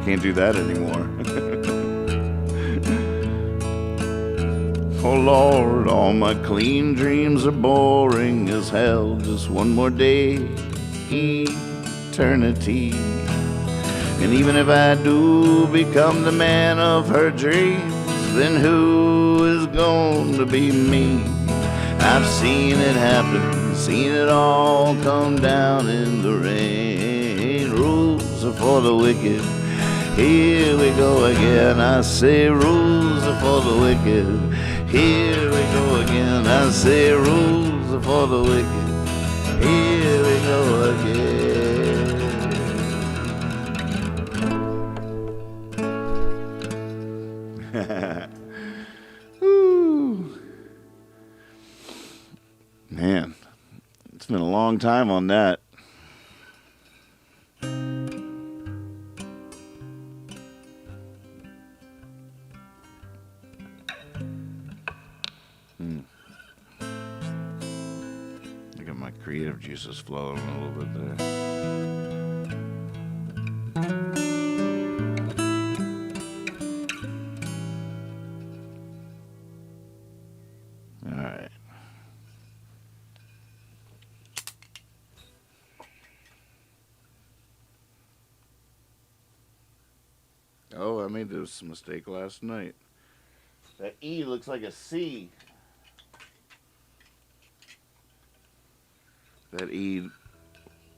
Can't do that anymore. Oh Lord, all my clean dreams are boring as hell. Just one more day, eternity. And even if I do become the man of her dreams, then who is going to be me? I've seen it happen, seen it all come down in the rain. Rules are for the wicked, here we go again. I say rules are for the wicked, here we go again. I say rules are for the wicked, here we go again. Woo. Man, it's been a long time on that. I got my creative juices flowing a little bit there. All right. Oh, I made this mistake last night. That E looks like a C. That E,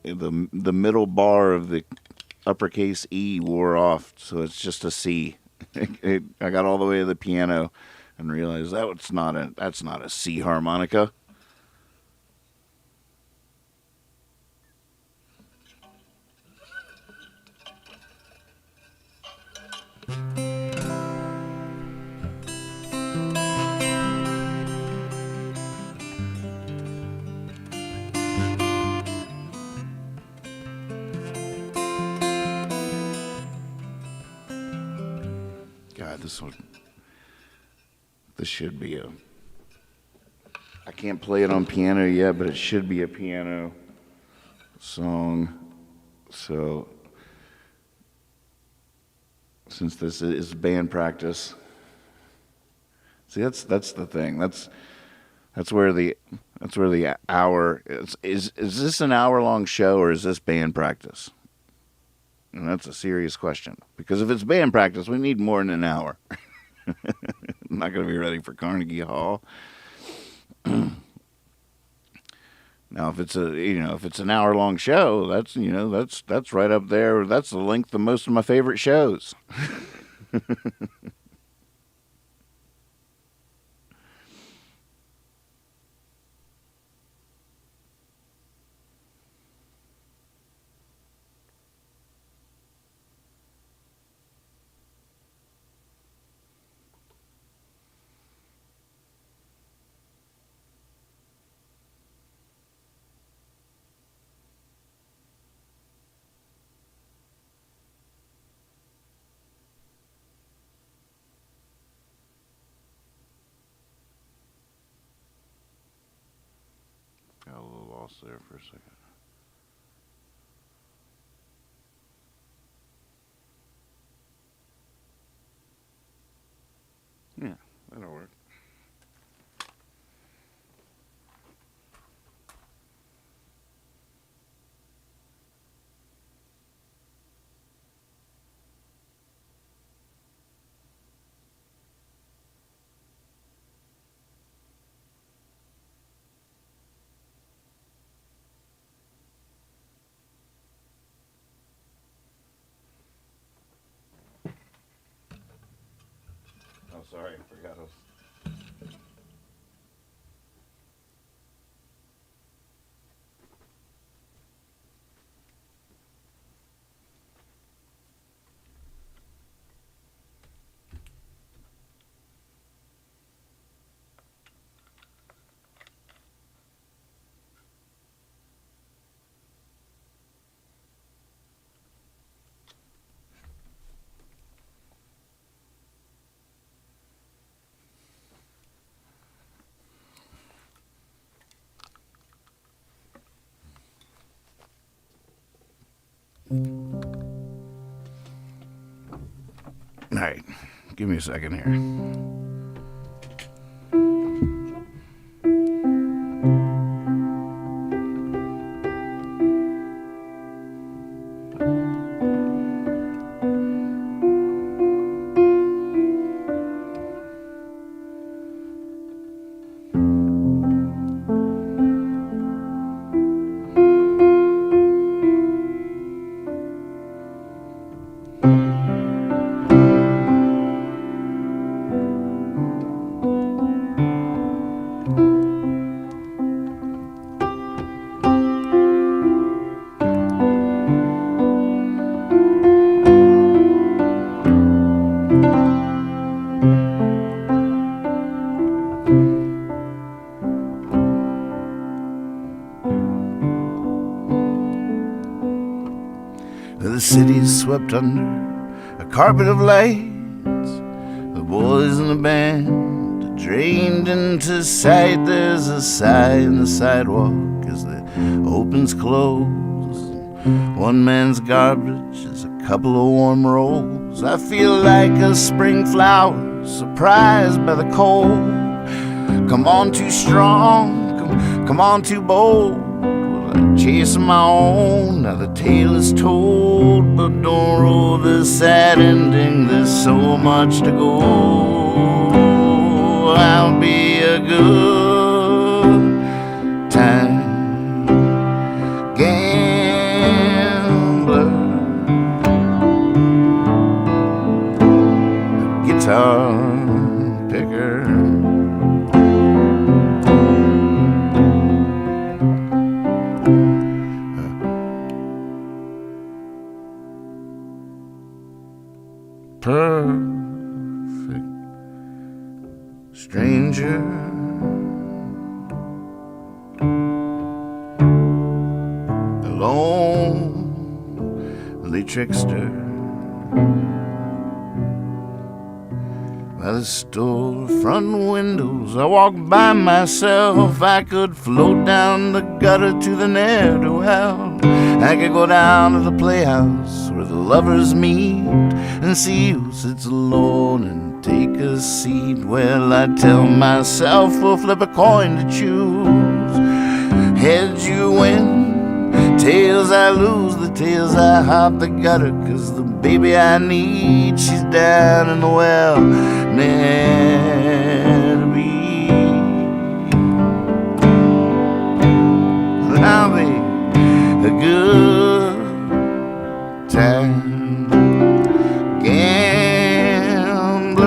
the middle bar of the uppercase E wore off, so it's just a C. I got all the way to the piano and realized that's not a C harmonica. God, this should be I can't play it on piano yet, but it should be a piano song. So, since this is band practice, see, that's the thing. That's where the hour is this an hour-long show or is this band practice? And that's a serious question, because if it's band practice, we need more than an hour. I'm not going to be ready for Carnegie Hall. Now, if it's an hour-long show, that's right up there. That's the length of most of my favorite shows. Got a little lost there for a second. Yeah, that'll work. Oh, sorry, I forgot. All right, give me a second here. The city's swept under a carpet of lights. The boys in the band are drained into sight. There's a sigh in the sidewalk as the opens close. One man's garbage is a couple of warm rolls. I feel like a spring flower surprised by the cold. Come on too strong, come on too bold. Chasing my own, now the tale is told. But don't roll the sad ending, there's so much to go. I'll be a good time gambler, guitar picker. Perfect stranger, a lonely trickster. By the storefront windows I walk by myself. I could float down the gutter to the ne'er-do-well. I could go down to the playhouse where the lovers meet and see who sits alone and take a seat. Well, I tell myself we'll flip a coin to choose. Heads you win, tails I lose. The tails I hop the gutter, 'cause the baby I need, she's down in the well, ne'er to be. a good time gambler,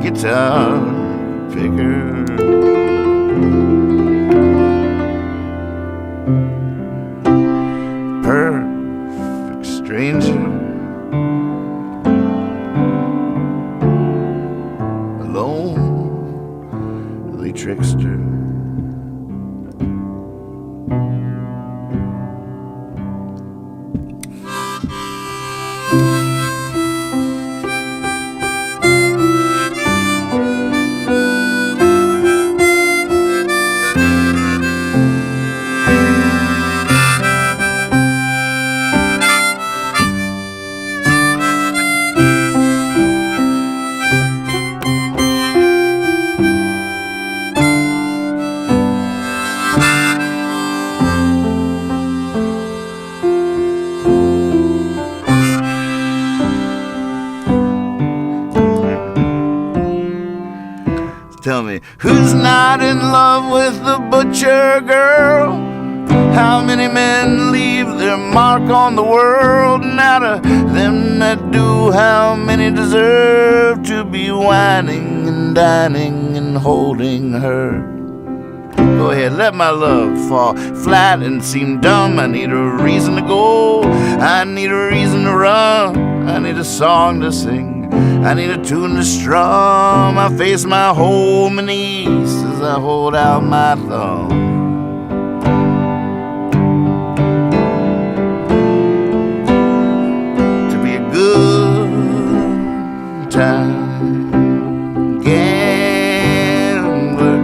guitar picker, perfect stranger, lonely trickster. Tell me, who's not in love with the butcher girl? How many men leave their mark on the world? And out of them that do, how many deserve to be whining and dining and holding her? Go ahead, let my love fall flat and seem dumb. I need a reason to go, I need a reason to run, I need a song to sing, I need a tune to strum. I face my home and east as I hold out my thumb. To be a good time gambler,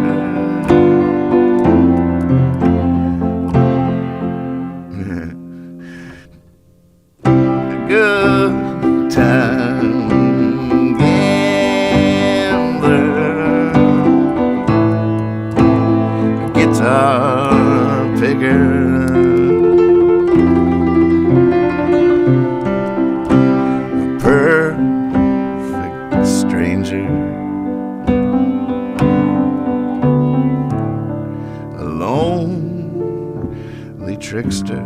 a good time guitar picker, a perfect stranger, a lonely trickster.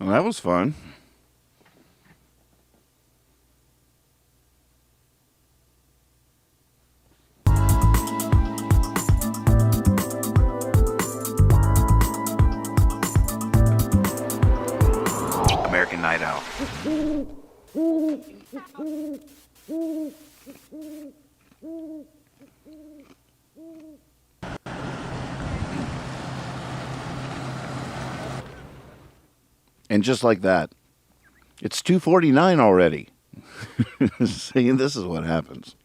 Well, that was fun. American Night Owl. And just like that, it's 2:49 already. See, this is what happens.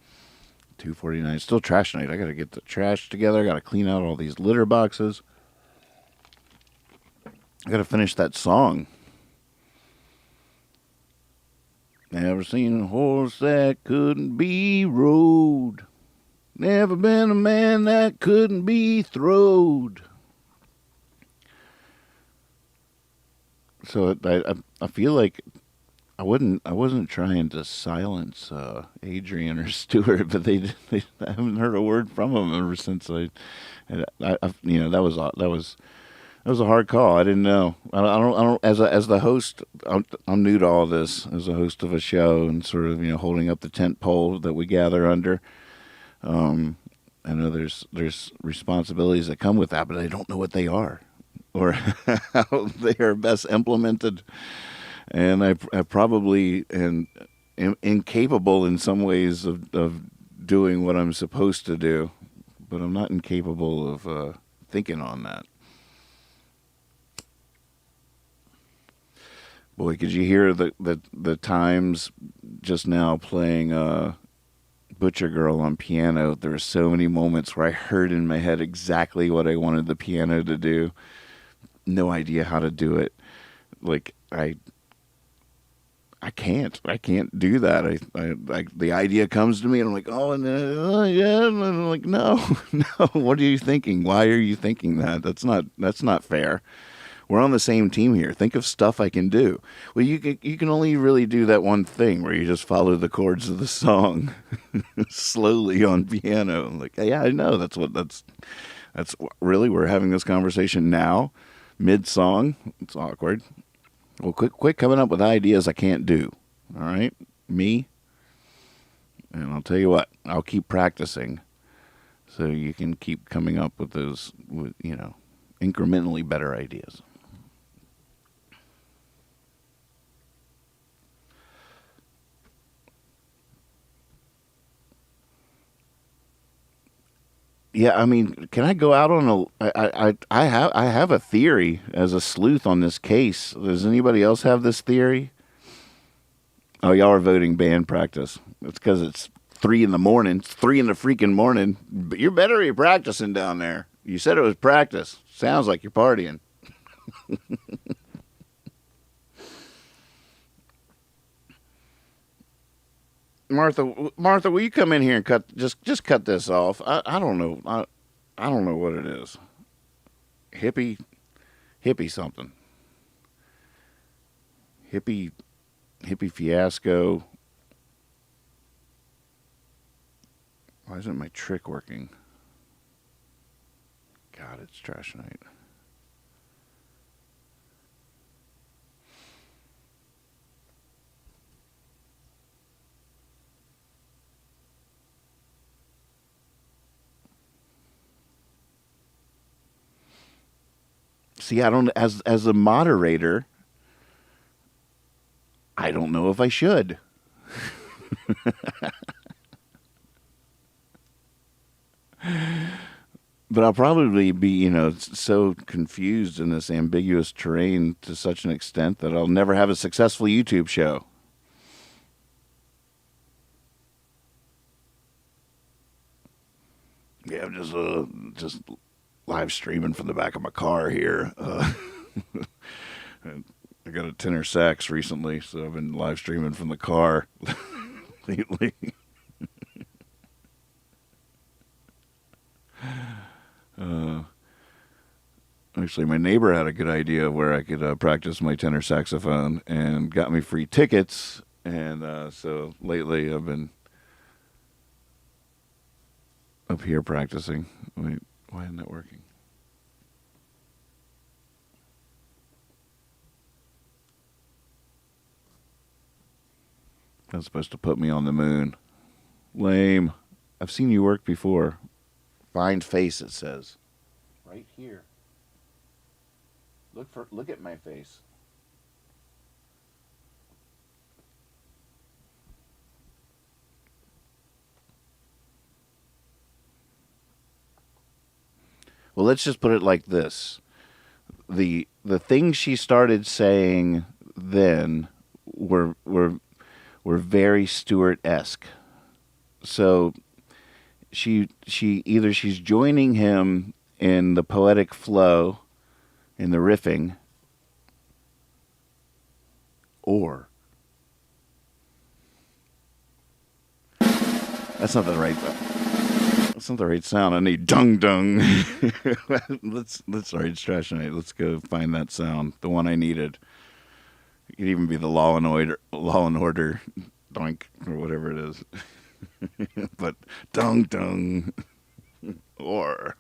2:49. Still trash night. I got to get the trash together. I got to clean out all these litter boxes. I got to finish that song. Never seen a horse that couldn't be rode. Never been a man that couldn't be throwed. So I feel like I wasn't trying to silence Adrian or Stuart, but I haven't heard a word from them ever since that was a hard call. I didn't know. I don't as the host. I'm new to all this as a host of a show and sort of holding up the tent pole that we gather under. I know there's responsibilities that come with that, but I don't know what they are or how they are best implemented. And I probably am incapable in some ways of doing what I'm supposed to do, but I'm not incapable of thinking on that. Boy, could you hear the Times just now playing Butcher Girl on piano? There were so many moments where I heard in my head exactly what I wanted the piano to do. No idea how to do it. Like I can't do that. I the idea comes to me and I'm like, oh, and yeah, and I'm like, no, no. What are you thinking? Why are you thinking that? That's not fair. We're on the same team here. Think of stuff I can do. Well, you can only really do that one thing where you just follow the chords of the song slowly on piano. I'm like, yeah, I know. That's really, we're having this conversation now, mid-song. It's awkward. Well, quit coming up with ideas I can't do. All right? Me. And I'll tell you what, I'll keep practicing so you can keep coming up with those, incrementally better ideas. Yeah, I mean, can I go out on I have a theory as a sleuth on this case. Does anybody else have this theory? Oh, y'all are voting band practice. It's because it's 3 in the morning. It's 3 in the freaking morning. But you better be practicing down there. You said it was practice. Sounds like you're partying. Martha, will you come in here and just cut this off? I don't know. I don't know what it is. Hippie something. Hippie fiasco. Why isn't my trick working? God, it's trash night. See, I don't, as a moderator, I don't know if I should. But I'll probably be, so confused in this ambiguous terrain to such an extent that I'll never have a successful YouTube show. Yeah, I'm just live streaming from the back of my car here. I got a tenor sax recently, so I've been live streaming from the car lately. Actually, my neighbor had a good idea where I could practice my tenor saxophone and got me free tickets. And so lately I've been up here practicing. Wait, why isn't that working? That's supposed to put me on the moon. Lame. I've seen you work before. Find face, it says. Right here. Look at my face. Well, let's just put it like this. The things she started saying then were very Stewart-esque. So she's joining him in the poetic flow, in the riffing, or that's not the right sound. I need dung dung. Let's sorry, it's trash night. Let's go find that sound, the one I needed. It could even be the Law and Order doink or whatever it is. But dung dung or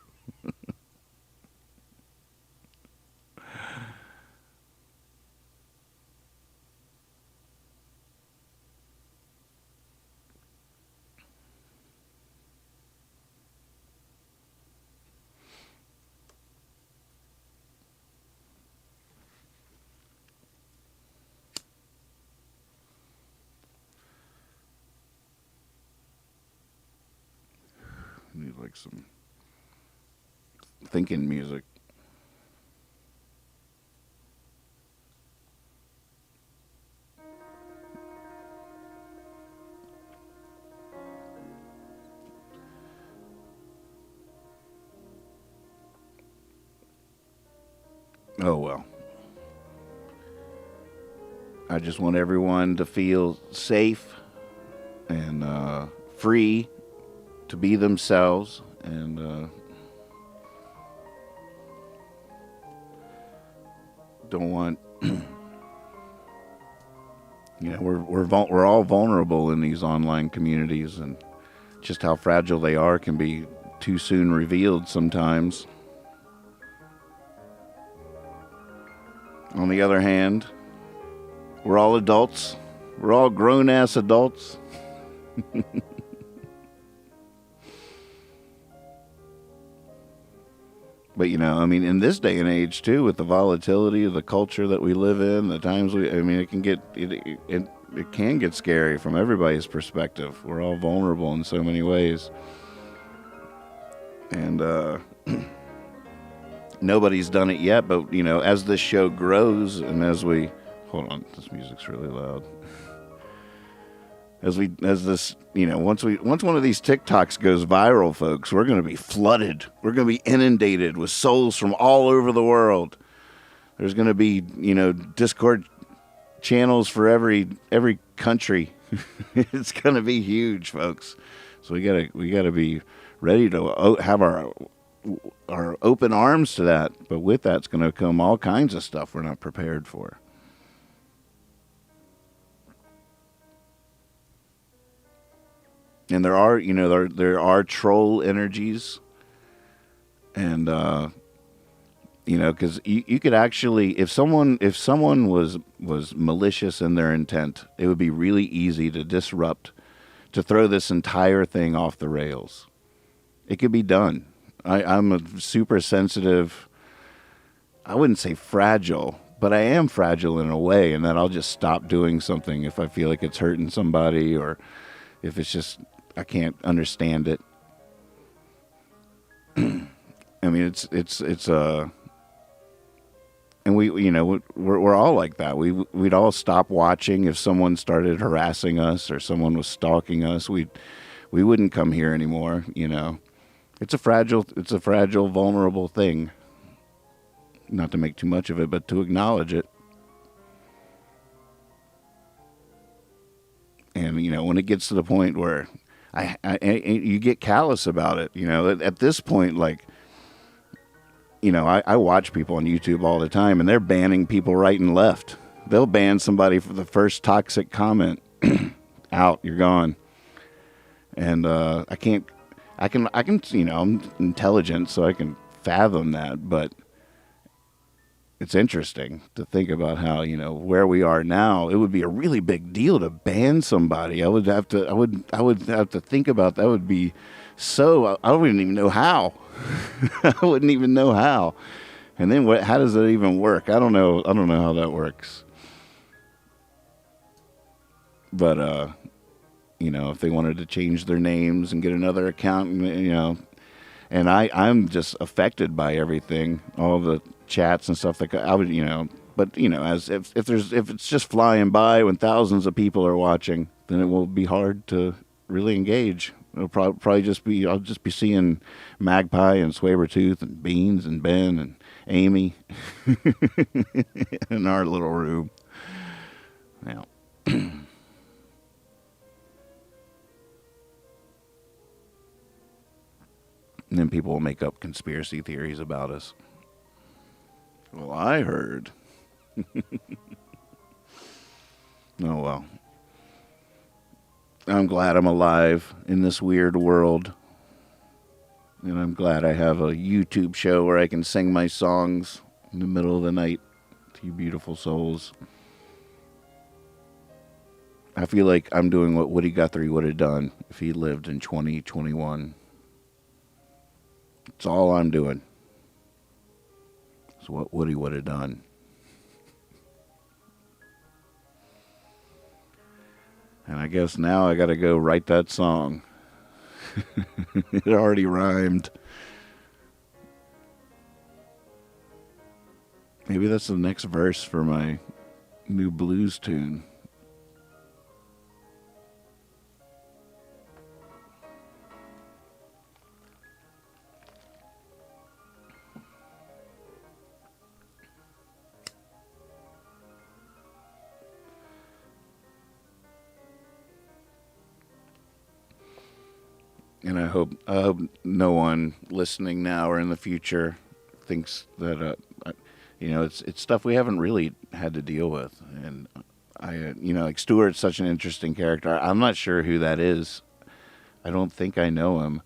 need like some thinking music. Oh, well. I just want everyone to feel safe and free to be themselves, and don't want we're all vulnerable in these online communities, and just how fragile they are can be too soon revealed sometimes. On the other hand, we're all adults. We're all grown-ass adults. But, in this day and age, too, with the volatility of the culture that we live in, the times it can get scary from everybody's perspective. We're all vulnerable in so many ways. And, nobody's done it yet, but, as this show grows and as we... Hold on, this music's really loud. Once one of these TikToks goes viral, folks, we're going to be flooded. We're going to be inundated with souls from all over the world. There's going to be, Discord channels for every country. It's going to be huge, folks. So we gotta be ready to have our open arms to that. But with that's going to come all kinds of stuff we're not prepared for. And there are, there are troll energies, and because you could actually, if someone was malicious in their intent, it would be really easy to disrupt, to throw this entire thing off the rails. It could be done. I'm a super sensitive. I wouldn't say fragile, but I am fragile in a way, in that I'll just stop doing something if I feel like it's hurting somebody, or if it's just I can't understand it. I mean, it's and we're all like that. We'd all stop watching if someone started harassing us or someone was stalking us. We wouldn't come here anymore. It's a fragile, vulnerable thing. Not to make too much of it, but to acknowledge it. And when it gets to the point where you get callous about it, at this point, like, I watch people on YouTube all the time, and they're banning people right and left. They'll ban somebody for the first toxic comment. Out, you're gone. And I'm intelligent, so I can fathom that, but it's interesting to think about how, where we are now. It would be a really big deal to ban somebody. I would have to think about that. Would be so, I wouldn't even know how. I wouldn't even know how. And then how does it even work? I don't know how that works. But, if they wanted to change their names and get another account, and I'm just affected by everything, all the chats and stuff like that. I would, but as if it's just flying by when thousands of people are watching, then it will be hard to really engage. It'll probably just be, I'll just be seeing Magpie and Swabertooth and Beans and Ben and Amy in our little room. Now. And then people will make up conspiracy theories about us. Well, I heard. Oh, well. I'm glad I'm alive in this weird world. And I'm glad I have a YouTube show where I can sing my songs in the middle of the night to you beautiful souls. I feel like I'm doing what Woody Guthrie would have done if he lived in 2021. It's all I'm doing. It's what Woody would have done. And I guess now I got to go write that song. It already rhymed. Maybe that's the next verse for my new blues tune. And I hope no one listening now or in the future thinks that it's stuff we haven't really had to deal with. And like Stuart's such an interesting character. I'm not sure who that is. I don't think I know him.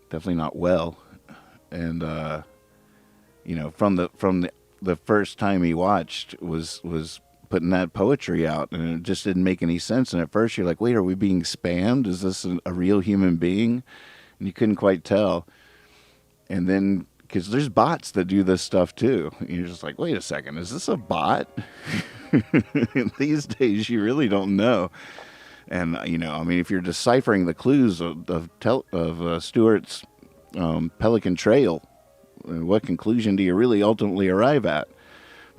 Definitely not well. And from the first time he watched was putting that poetry out, and it just didn't make any sense. And at first you're like, wait, are we being spammed? Is this a real human being? And you couldn't quite tell. And then, because there's bots that do this stuff too. And you're just like, wait a second, is this a bot? These days you really don't know. And, if you're deciphering the clues of Stuart's Pelican Trail, what conclusion do you really ultimately arrive at?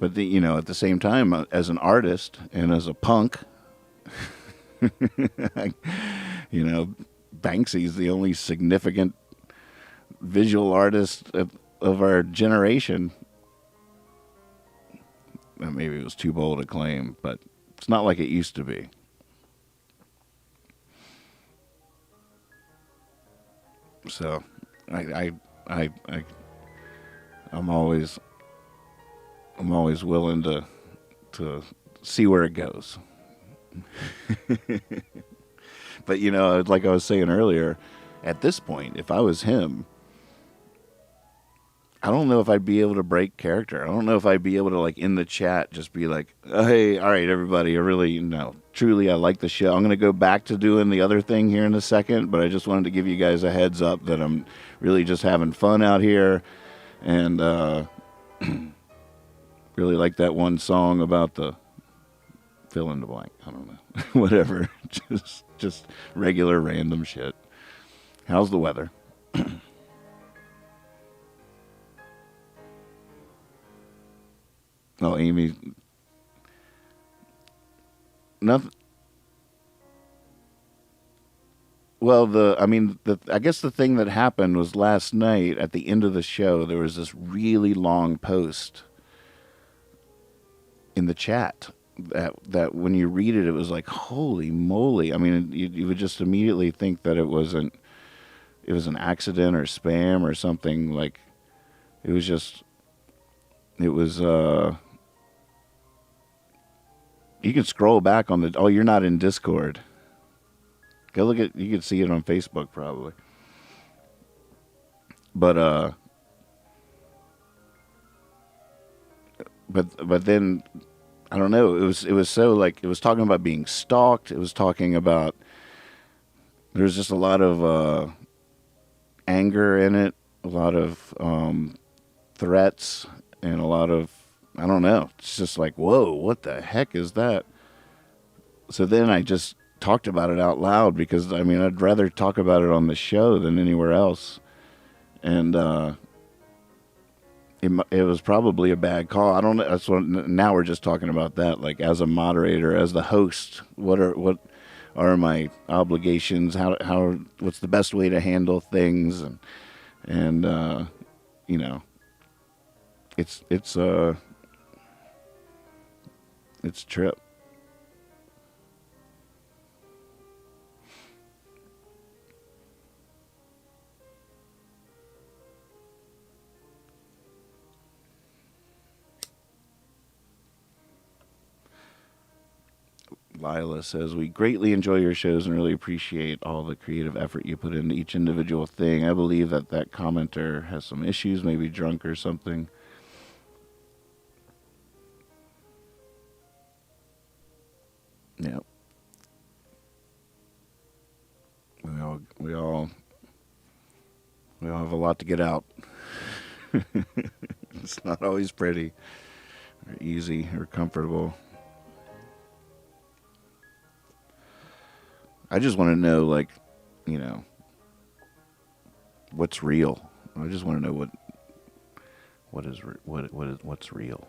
But at the same time, as an artist and as a punk, Banksy's the only significant visual artist of our generation. Well, maybe it was too bold a claim, but it's not like it used to be. So, I'm always willing to see where it goes. But like I was saying earlier, at this point, if I was him, I don't know if I'd be able to break character. I don't know if I'd be able to, like, in the chat just be like, oh, hey, all right, everybody, truly I like the show. I'm going to go back to doing the other thing here in a second, but I just wanted to give you guys a heads up that I'm really just having fun out here. And really like that one song about the fill in the blank. I don't know. Whatever. Just regular random shit. How's the weather? Oh, Amy. Nothing. Well, I guess the thing that happened was last night at the end of the show, there was this really long post in the chat that when you read it, it was like, holy moly. I mean, you would just immediately think that it was an accident or spam or something. Like, it was you can scroll back on you're not in Discord. Go look at, you can see it on Facebook probably. But then I don't know, it was so, like, it was talking about being stalked, it was talking about, there's just a lot of anger in it, a lot of threats, and a lot of, I don't know, it's just like, whoa, what the heck is that? So then I just talked about it out loud, because I'd rather talk about it on the show than anywhere else. And it was probably a bad call. I don't know. That's what, now we're just talking about that, like, as a moderator, as the host, what are my obligations? What's the best way to handle things? And it's a trip. Lila says, we greatly enjoy your shows and really appreciate all the creative effort you put into each individual thing. I believe that commenter has some issues, maybe drunk or something. Yep. We all have a lot to get out. It's not always pretty or easy or comfortable. I just want to know, like, what's real. I just want to know what's real?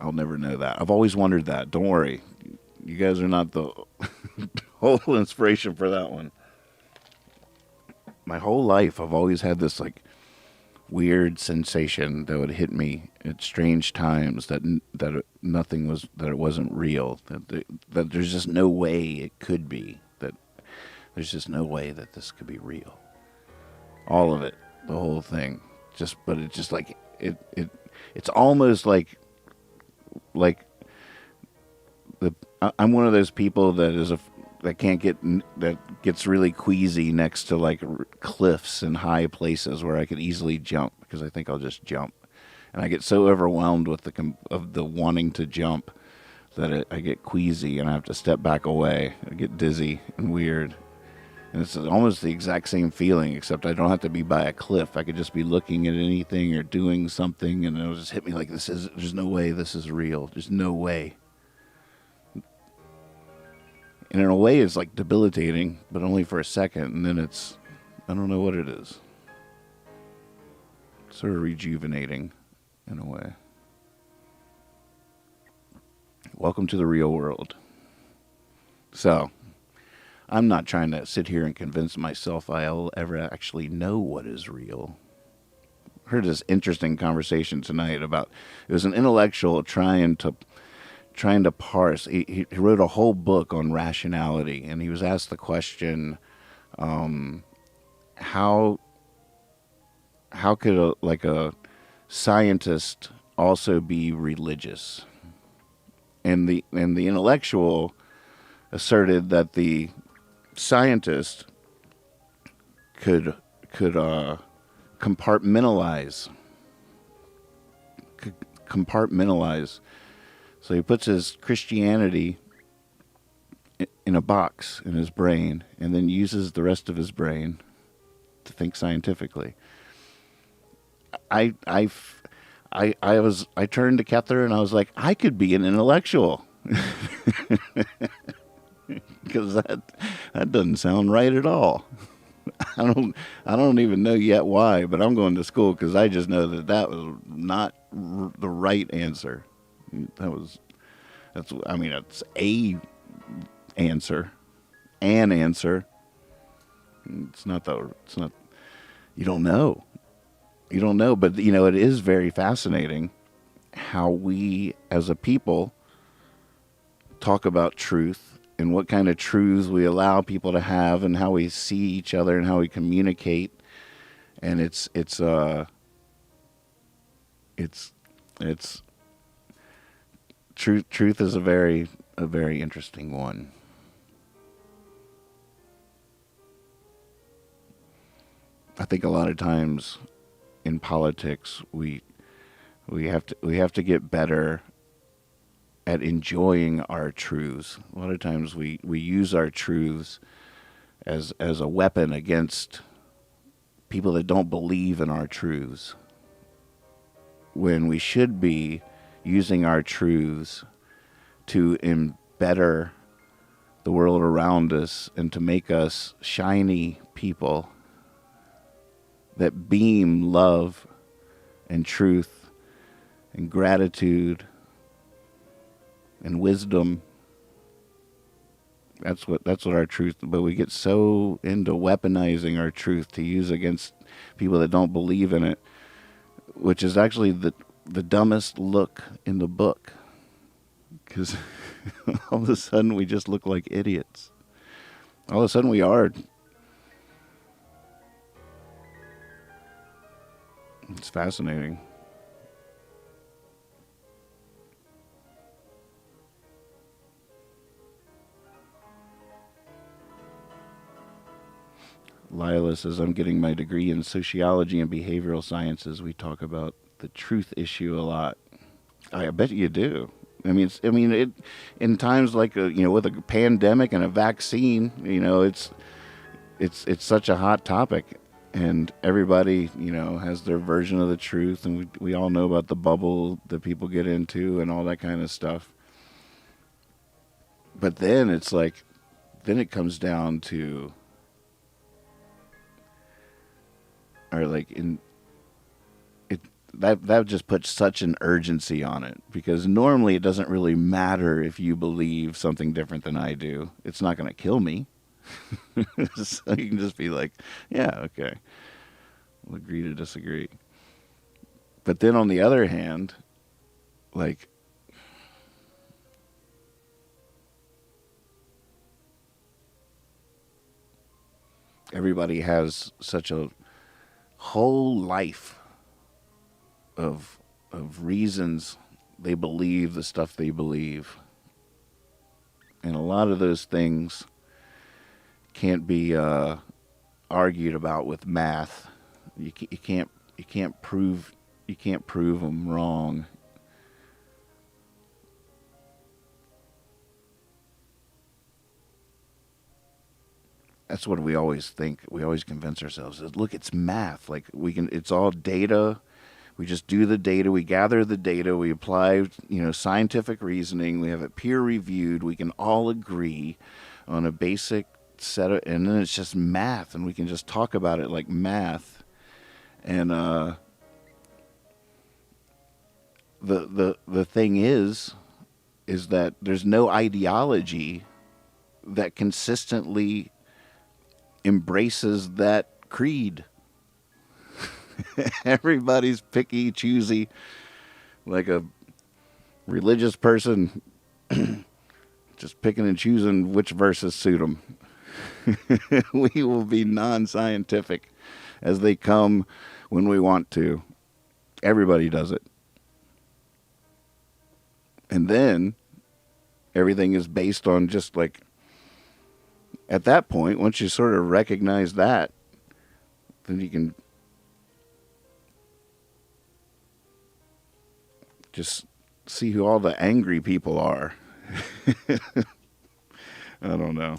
I'll never know that. I've always wondered that. Don't worry. You guys are not the whole inspiration for that one. My whole life, I've always had this like weird sensation that would hit me at strange times that it wasn't real. That there's just no way it could be. That there's just no way that this could be real. All of it, the whole thing. But it's just like it's almost like I'm one of those people that gets really queasy next to like cliffs and high places where I could easily jump, because I think I'll just jump, and I get so overwhelmed with the wanting to jump that I get queasy and I have to step back away. I get dizzy and weird, and it's almost the exact same feeling, except I don't have to be by a cliff. I could just be looking at anything or doing something, and it'll just hit me like there's no way this is real. There's no way. And in a way, it's like debilitating, but only for a second, and then I don't know what it is. Sort of rejuvenating, in a way. Welcome to the real world. So, I'm not trying to sit here and convince myself I'll ever actually know what is real. I heard this interesting conversation tonight about, it was an intellectual trying to parse. He wrote a whole book on rationality, and he was asked the question, how could a scientist also be religious? And the intellectual asserted that the scientist could compartmentalize. So he puts his Christianity in a box in his brain, and then uses the rest of his brain to think scientifically. I turned to Kether and I was like, I could be an intellectual, because that doesn't sound right at all. I don't even know yet why, but I'm going to school because I just know that was not the right answer. It's a answer, an answer. It's not, you don't know, but it is very fascinating how we as a people talk about truth and what kind of truths we allow people to have, and how we see each other and how we communicate. And it's Truth is a very interesting one. I think a lot of times in politics we have to get better at enjoying our truths. A lot of times we use our truths as a weapon against people that don't believe in our truths, when we should be using our truths to better the world around us and to make us shiny people that beam love and truth and gratitude and wisdom. That's what our truth, but we get so into weaponizing our truth to use against people that don't believe in it, which is actually the dumbest look in the book, because all of a sudden we just look like idiots. All of a sudden we are. It's fascinating. Lila says, I'm getting my degree in sociology and behavioral sciences. We talk about the truth issue a lot. I bet you do. It in times like with a pandemic and a vaccine, it's such a hot topic, and everybody has their version of the truth, and we all know about the bubble that people get into and all that kind of stuff. But then it comes down to are like in it. That just puts such an urgency on it, because normally it doesn't really matter if you believe something different than I do. It's not going to kill me. So you can just be like, yeah, okay, we'll agree to disagree. But then on the other hand, like, everybody has such a whole life of reasons they believe the stuff they believe. And a lot of those things can't be argued about with math. You can't prove them wrong. That's what we always think. We always convince ourselves is, look, it's math. Like, it's all data. We just do the data. We gather the data. We apply, scientific reasoning. We have it peer reviewed. We can all agree on a basic set of, and then it's just math, and we can just talk about it like math. And the thing is that there's no ideology that consistently embraces that creed. Everybody's picky, choosy, like a religious person, just picking and choosing which verses suit them. We will be non-scientific as they come when we want to. Everybody does it. And then everything is based on just like, at that point, once you sort of recognize that, then you can just see who all the angry people are. I don't know.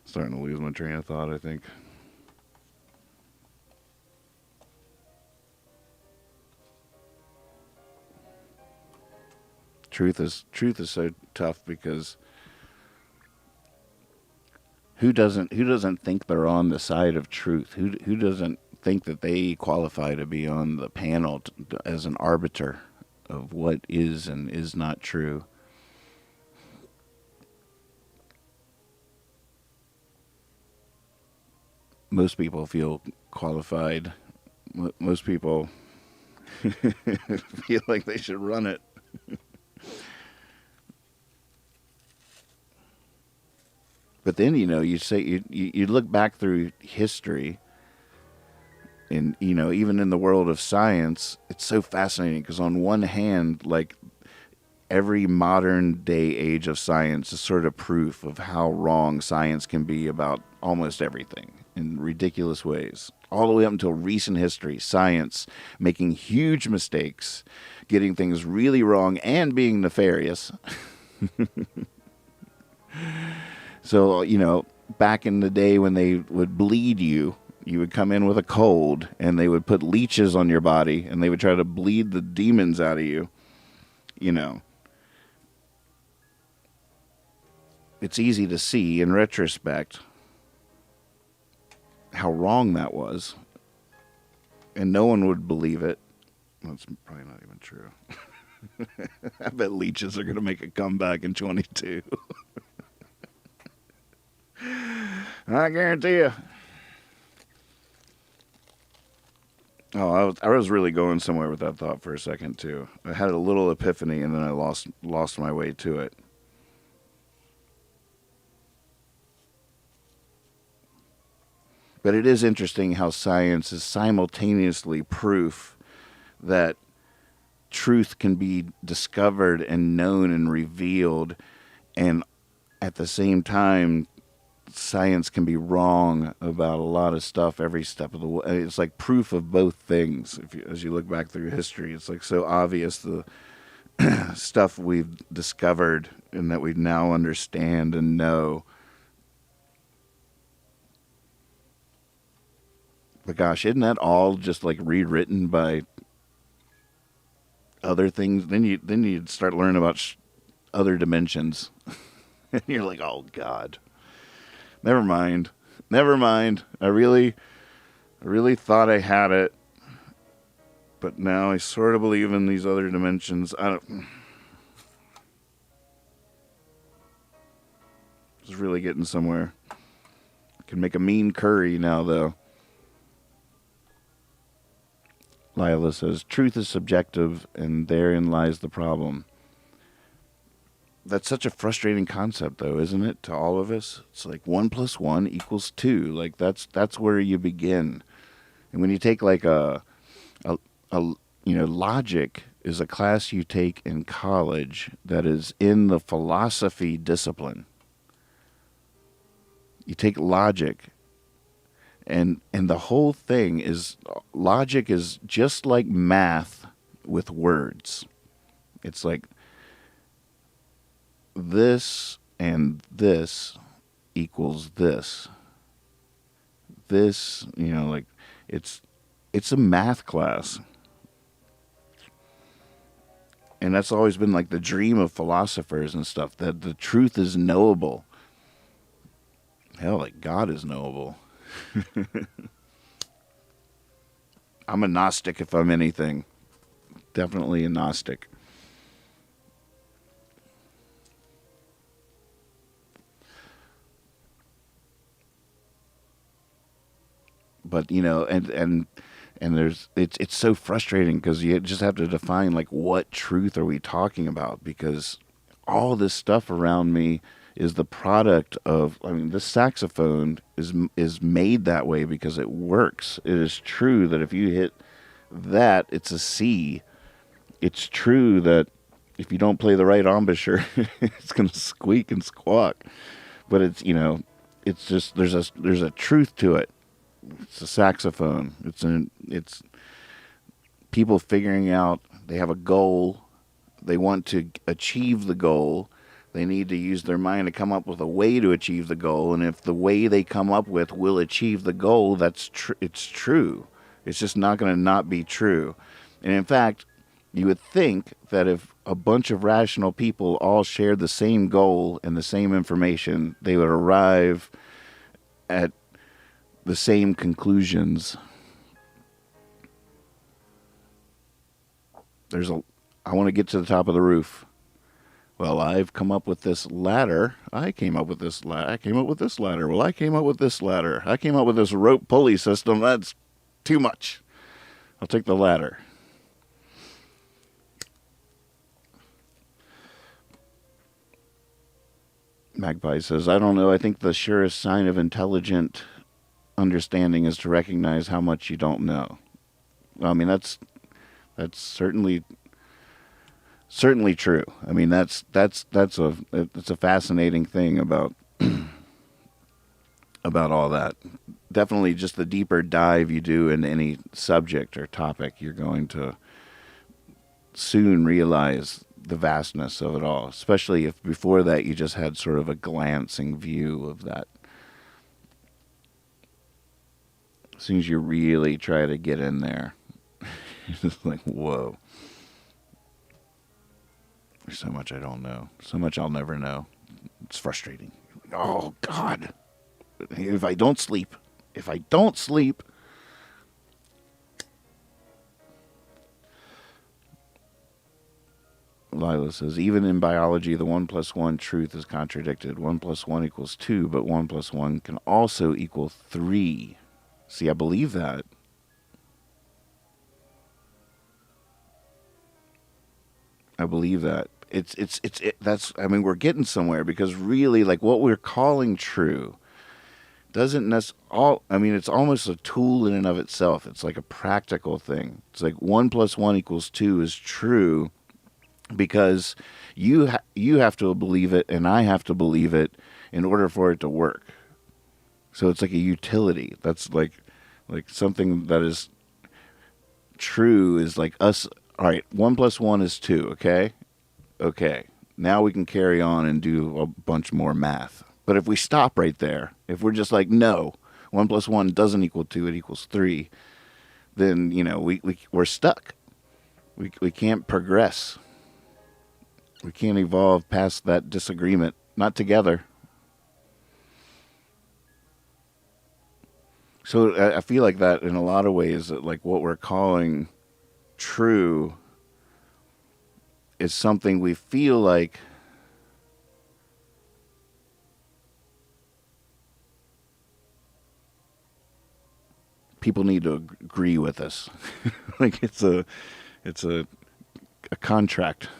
Starting to lose my train of thought, I think. Truth is so tough, because who doesn't think they're on the side of truth? Who doesn't think that they qualify to be on the panel as an arbiter of what is and is not true? Most people feel qualified. Most people feel like they should run it. But then, you say, you look back through history, and, even in the world of science, it's so fascinating, because on one hand, like, every modern day age of science is sort of proof of how wrong science can be about almost everything in ridiculous ways. All the way up until recent history, science making huge mistakes, getting things really wrong, and being nefarious. So, back in the day when they would bleed you, you would come in with a cold, and they would put leeches on your body, and they would try to bleed the demons out of you. It's easy to see in retrospect how wrong that was, and no one would believe it. That's probably not even true. I bet leeches are going to make a comeback in 22. I guarantee you. Oh, I was really going somewhere with that thought for a second too. I had a little epiphany, and then I lost my way to it. But it is interesting how science is simultaneously proof that truth can be discovered and known and revealed, and at the same time, science can be wrong about a lot of stuff every step of the way. It's like proof of both things. As you look back through history, it's like so obvious, the stuff we've discovered and that we now understand and know. But gosh, isn't that all just like rewritten by other things? Then you start learning about other dimensions, and you're like, oh God. Never mind. I I really thought I had it, but now I sort of believe in these other dimensions. I don't. It's really getting somewhere. Can make a mean curry now, though. Lila says, truth is subjective, and therein lies the problem. That's such a frustrating concept, though, isn't it, to all of us? It's like 1 + 1 = 2. Like, that's where you begin. And when you take, like, logic is a class you take in college that is in the philosophy discipline. You take logic, and the whole thing is, logic is just like math with words. It's like this and this equals this. This, like, it's a math class. And that's always been like the dream of philosophers and stuff, that the truth is knowable. Hell, like God is knowable. I'm a Gnostic if I'm anything. Definitely a Gnostic. But, and there's, it's so frustrating because you just have to define, like, what truth are we talking about? Because all this stuff around me is the product of, this saxophone is made that way because it works. It is true that if you hit that, it's a C. It's true that if you don't play the right embouchure, it's going to squeak and squawk. But it's, it's just, there's a truth to it. It's a saxophone. It's people figuring out they have a goal. They want to achieve the goal. They need to use their mind to come up with a way to achieve the goal. And if the way they come up with will achieve the goal, it's true. It's just not going to not be true. And in fact, you would think that if a bunch of rational people all shared the same goal and the same information, they would arrive at the same conclusions. I want to get to the top of the roof. Well, I've come up with this ladder. I came up with this ladder. I came up with this ladder. Well, I came up with this ladder. I came up with this rope pulley system. That's too much. I'll take the ladder. Magpie says, I don't know. I think the surest sign of intelligent understanding is to recognize how much you don't know. That's certainly true. That's a fascinating thing about about all that. Definitely, just the deeper dive you do into any subject or topic, you're going to soon realize the vastness of it all, especially if before that you just had sort of a glancing view of that. As soon as you really try to get in there, you're just like, whoa. There's so much I don't know. So much I'll never know. It's frustrating. Oh, God. If I don't sleep. Lila says, even in biology, the 1 + 1 truth is contradicted. 1 + 1 = 2, but 1 + 1 can also equal 3. See, I believe that. We're getting somewhere, because really, like, what we're calling true doesn't necessarily, it's almost a tool in and of itself. It's like a practical thing. It's like 1 + 1 = 2 is true because you have to believe it and I have to believe it in order for it to work. So it's like a utility. That's like something that is true is like us. All right, 1 + 1 is 2, okay? Okay, now we can carry on and do a bunch more math. But if we stop right there, if we're just like, no, 1 + 1 doesn't equal 2, it equals 3, then, we're stuck. We can't progress. We can't evolve past that disagreement. Not together. So I feel like that in a lot of ways, that like what we're calling true is something we feel like people need to agree with us. Like it's a contract.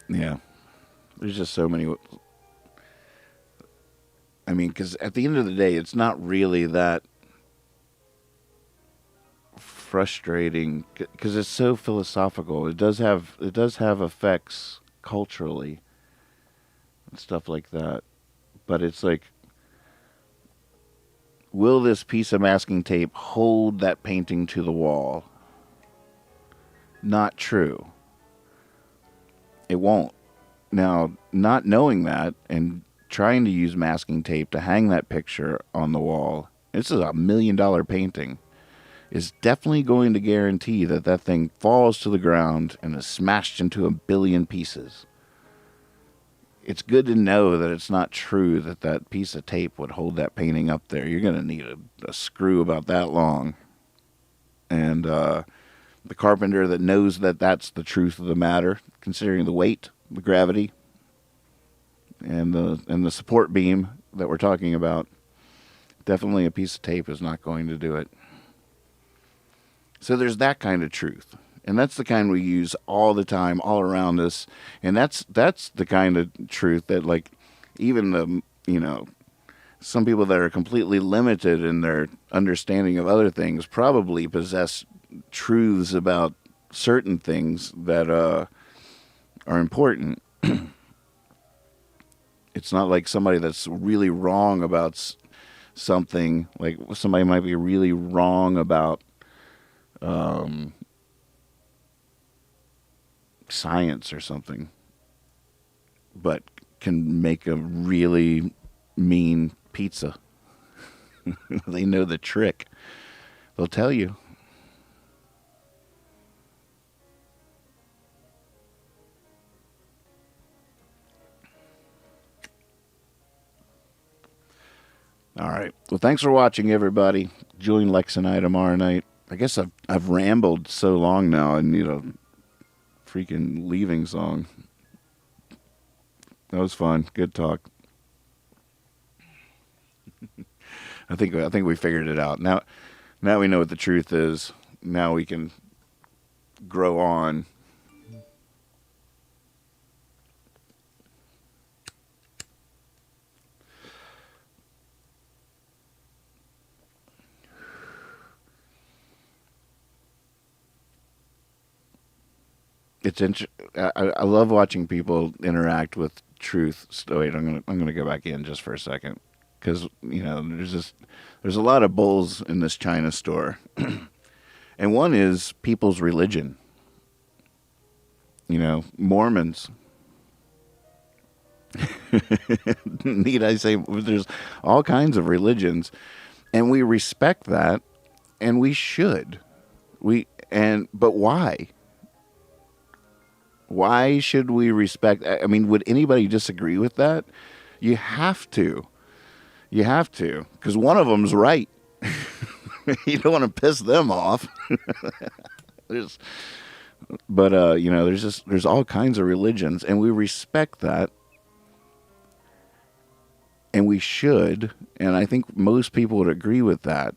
Yeah. There's just so many. I mean, because at the end of the day, it's not really that frustrating because it's so philosophical. It does have effects culturally and stuff like that. But it's like, will this piece of masking tape hold that painting to the wall? Not true. It won't. Now, not knowing that and trying to use masking tape to hang that picture on the wall, this is $1 million painting, is definitely going to guarantee that that thing falls to the ground and is smashed into 1 billion pieces. It's good to know that it's not true that that piece of tape would hold that painting up there. You're going to need a screw about that long. And the carpenter that knows that that's the truth of the matter, considering the weight, the gravity, and the support beam that we're talking about, definitely a piece of tape is not going to do it. So there's that kind of truth. And that's the kind we use all the time, all around us. And that's the kind of truth that, like, even the, some people that are completely limited in their understanding of other things probably possess truths about certain things that are important. It's not like somebody that's really wrong about something. Like somebody might be really wrong about science or something, but can make a really mean pizza. They know the trick. They'll tell you. All right. Well, thanks for watching, everybody. Join Lex and I tomorrow night. I guess I've rambled so long now. I need a freaking leaving song. That was fun. Good talk. I think we figured it out. Now we know what the truth is. Now we can grow on. It's I love watching people interact with truth. So wait, I'm gonna go back in just for a second, because there's a lot of bulls in this China store, and one is people's religion. Mormons. Need I say? There's all kinds of religions, and we respect that, and we should. But why? Why should we respect? I mean, would anybody disagree with that? You have to. You have to, because one of them's right. You don't want to piss them off. There's all kinds of religions, and we respect that, and we should, and I think most people would agree with that.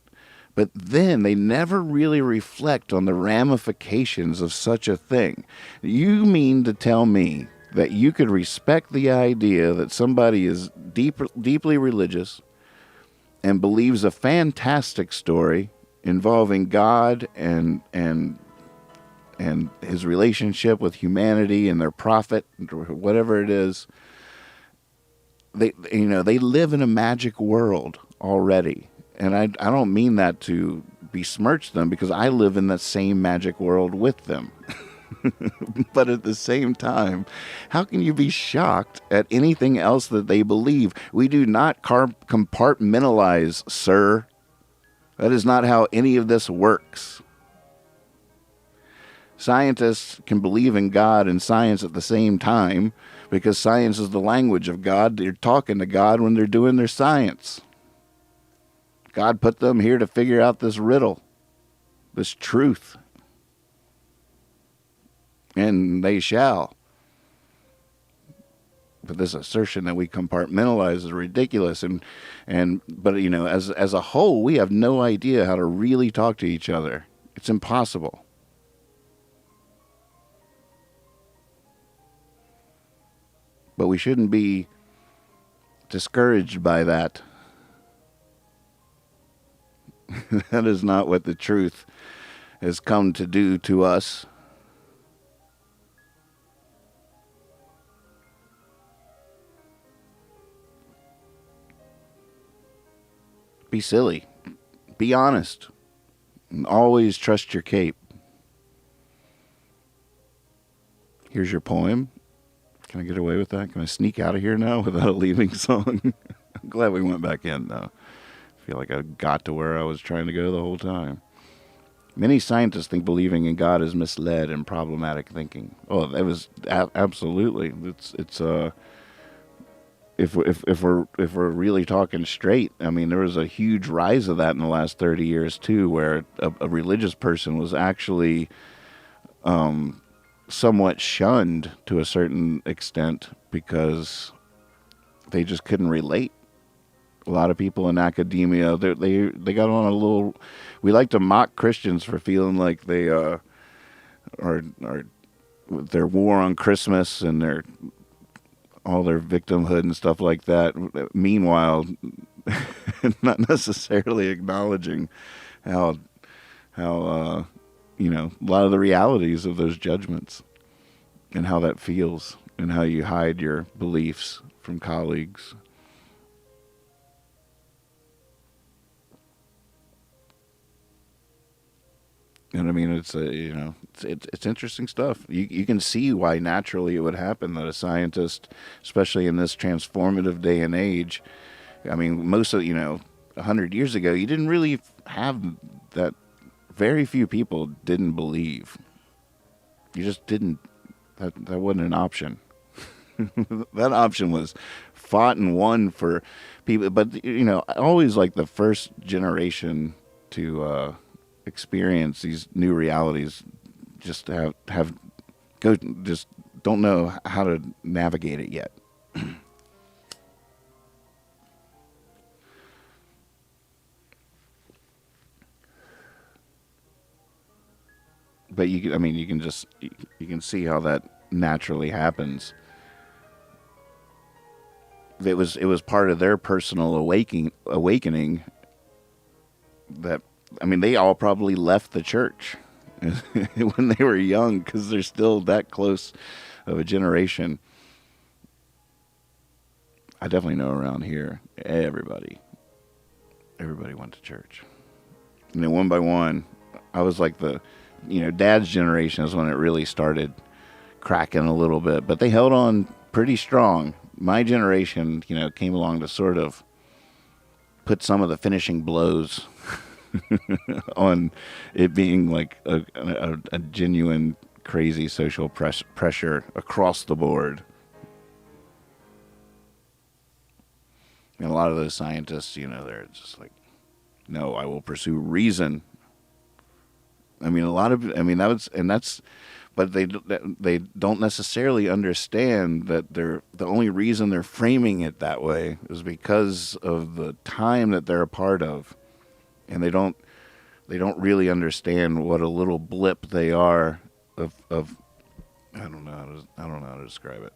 But then they never really reflect on the ramifications of such a thing. You mean to tell me that you could respect the idea that somebody is deeply religious and believes a fantastic story involving God and his relationship with humanity and their prophet, whatever it is? They live in a magic world already. And I don't mean that to besmirch them, because I live in that same magic world with them. But at the same time, how can you be shocked at anything else that they believe? We do not compartmentalize, sir. That is not how any of this works. Scientists can believe in God and science at the same time because science is the language of God. They're talking to God when they're doing their science. God put them here to figure out this riddle, this truth. And they shall. But this assertion that we compartmentalize is ridiculous. But you know, as a whole, we have no idea how to really talk to each other. It's impossible. But we shouldn't be discouraged by that. That is not what the truth has come to do to us. Be silly. Be honest. And always trust your cape. Here's your poem. Can I get away with that? Can I sneak out of here now without a leaving song? I'm glad we went back in, though. I feel like I got to where I was trying to go the whole time. Many scientists think believing in God is misled and problematic thinking. Oh, that was absolutely. If we're really talking straight, I mean, there was a huge rise of that in the last 30 years too, where a religious person was actually somewhat shunned to a certain extent because they just couldn't relate. A lot of people in academia, they got on a little. We like to mock Christians for feeling like they are their war on Christmas and all their victimhood and stuff like that. Meanwhile, not necessarily acknowledging how you know, a lot of the realities of those judgments and how that feels and how you hide your beliefs from colleagues. And I mean, it's interesting stuff. You can see why naturally it would happen that a scientist, especially in this transformative day and age, I mean, most of 100 years ago, you didn't really have that. Very few people didn't believe. You just didn't. That wasn't an option. That option was fought and won for people. But always like the first generation to experience these new realities, just just don't know how to navigate it yet. But you can see how that naturally happens. It was part of their personal awakening that, I mean, they all probably left the church when they were young because they're still that close of a generation. I definitely know around here, everybody went to church. And then one by one, I was like Dad's generation is when it really started cracking a little bit, but they held on pretty strong. My generation, came along to sort of put some of the finishing blows on it being like a genuine crazy social pressure across the board. And a lot of those scientists, they're just like, no, I will pursue reason. I mean, but they don't necessarily understand that the only reason they're framing it that way is because of the time that they're a part of, and they don't really understand what a little blip they are of I don't know how to describe it.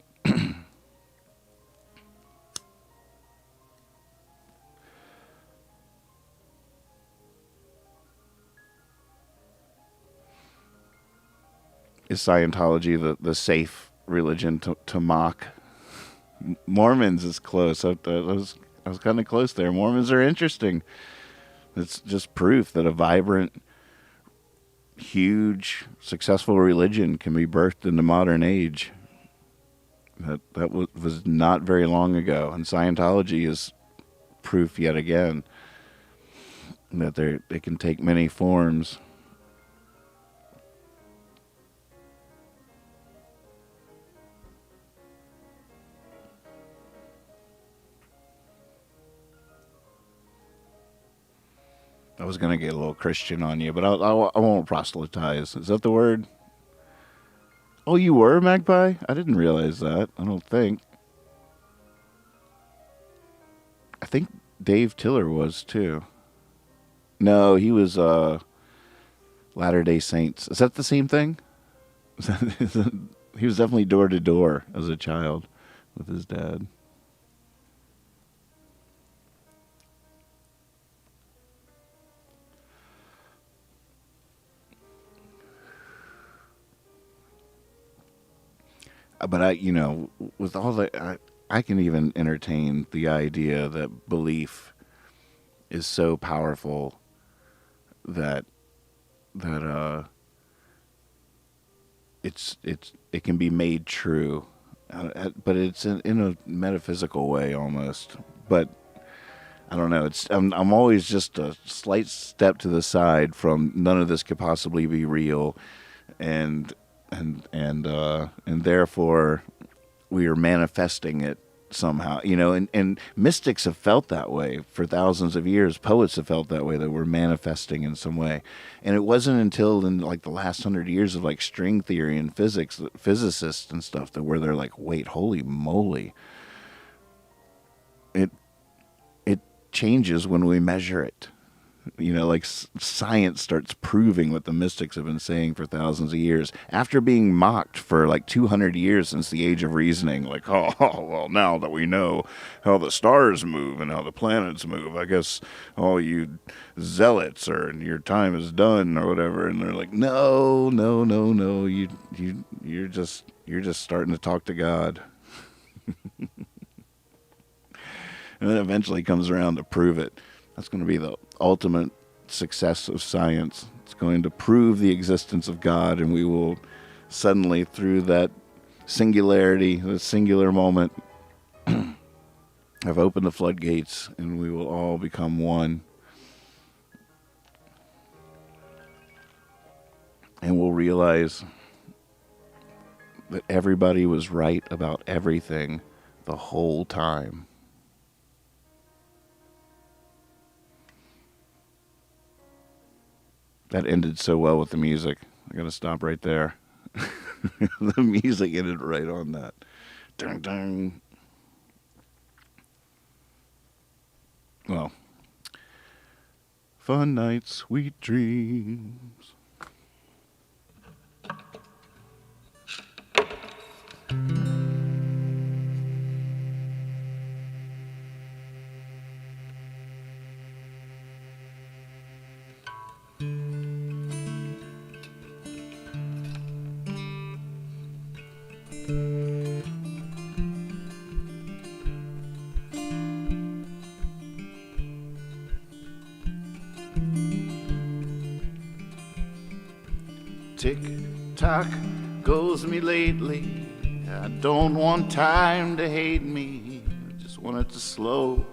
Is Scientology the safe religion to mock? Mormons is close. I was kind of close there. Mormons are interesting. It's just proof that a vibrant, huge, successful religion can be birthed in the modern age. That was not very long ago, and Scientology is proof yet again that they can take many forms. I was going to get a little Christian on you, but I won't proselytize. Is that the word? Oh, you were, Magpie? I didn't realize that. I don't think. I think Dave Tiller was, too. No, he was Latter-day Saints. Is that the same thing? He was definitely door to door as a child with his dad. But with all the, I can even entertain the idea that belief is so powerful that it can be made true, but it's in a metaphysical way almost. But I don't know. I'm always just a slight step to the side from none of this could possibly be real, and therefore we are manifesting it somehow, and mystics have felt that way for thousands of years. Poets have felt that way, that we're manifesting in some way. And it wasn't until in like the last 100 years of like string theory and physics, physicists and stuff, that where they're like, wait, holy moly, it changes when we measure it. Like science starts proving what the mystics have been saying for thousands of years, after being mocked for like 200 years since the age of reasoning. Like, oh, well, now that we know how the stars move and how the planets move, I guess all you zealots your time is done or whatever. And they're like, no, you're just starting to talk to God. And then eventually comes around to prove it. That's going to be the ultimate success of science. It's going to prove the existence of God, and we will suddenly, through that singularity, the singular moment, have opened the floodgates, and we will all become one. And we'll realize that everybody was right about everything the whole time. That ended so well with the music. I gotta stop right there. The music ended right on that. Dun, dun. Well, fun night, sweet dreams. Tick-tock goes me lately. I don't want time to hate me. I just want it to slow,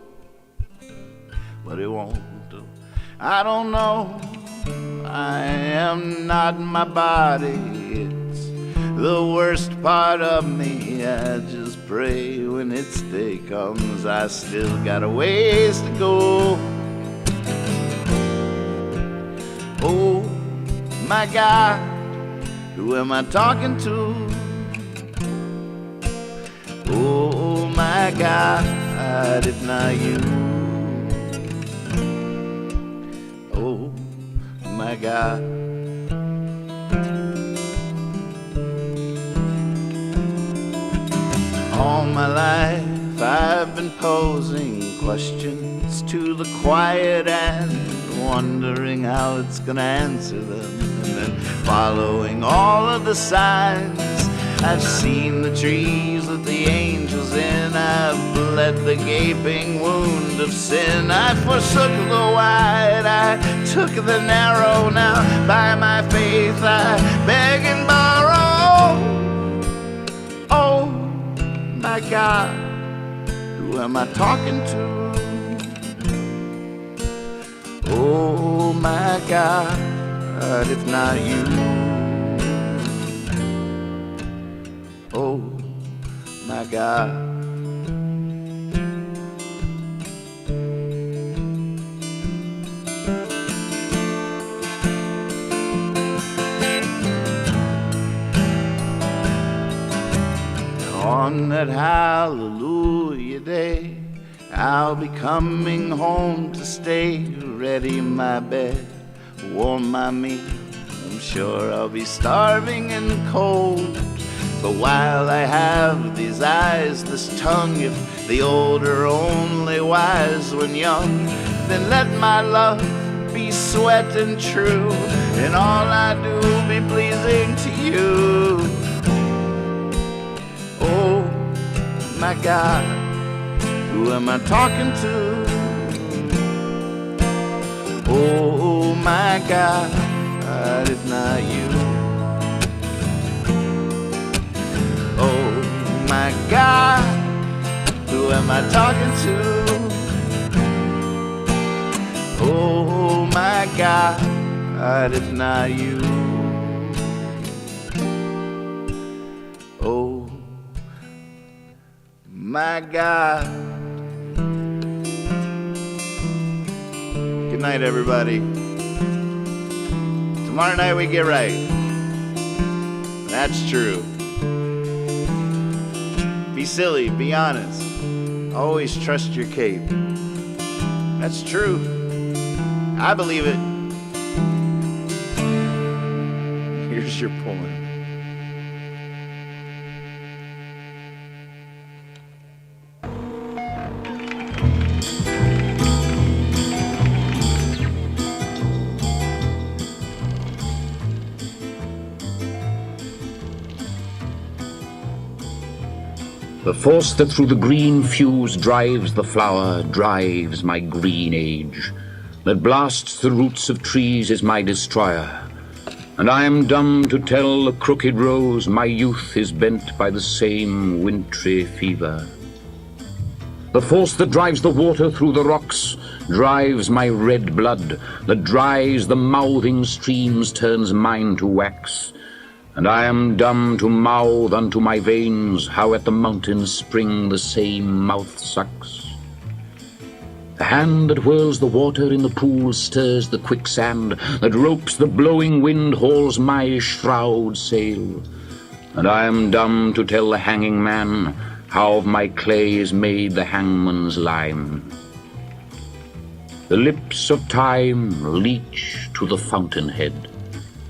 but it won't. I don't know. I am not my body. It's the worst part of me. I just pray when its day comes. I still got a ways to go. Oh my God, who am I talking to? Oh my God, if not you. Oh my God. All my life I've been posing questions to the quiet and wondering how it's gonna answer them, and then following all of the signs. I've seen the trees with the angels in. I've bled the gaping wound of sin. I forsook the wide, I took the narrow. Now by my faith I beg and borrow. Oh my God, who am I talking to? Oh my God, if not you. Oh my God. On that hallelujah day, I'll be coming home to stay. Ready my bed, warm my meat. I'm sure I'll be starving and cold, but while I have these eyes, this tongue, if the old are only wise when young, then let my love be sweat and true, and all I do be pleasing to you. Oh my God, who am I talking to? Oh my God, if not you. Oh my God, who am I talking to? Oh my God, if not you. Oh my God. Good night, everybody. Tomorrow night we get right. That's true. Be silly, be honest. Always trust your cape. That's true. I believe it. Here's your poem. The force that through the green fuse drives the flower, drives my green age, that blasts the roots of trees is my destroyer, and I am dumb to tell the crooked rose my youth is bent by the same wintry fever. The force that drives the water through the rocks drives my red blood, that dries the mouthing streams turns mine to wax, and I am dumb to mouth unto my veins how at the mountain spring the same mouth sucks. The hand that whirls the water in the pool stirs the quicksand, that ropes the blowing wind hauls my shroud sail, and I am dumb to tell the hanging man how of my clay is made the hangman's lime. The lips of time leach to the fountainhead.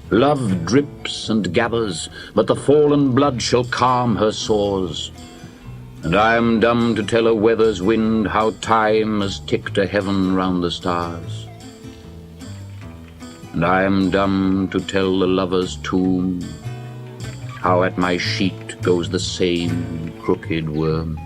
Love drips and gathers, but the fallen blood shall calm her sores. And I am dumb to tell a weather's wind how time has ticked a heaven round the stars. And I am dumb to tell the lover's tomb how at my sheet goes the same crooked worm.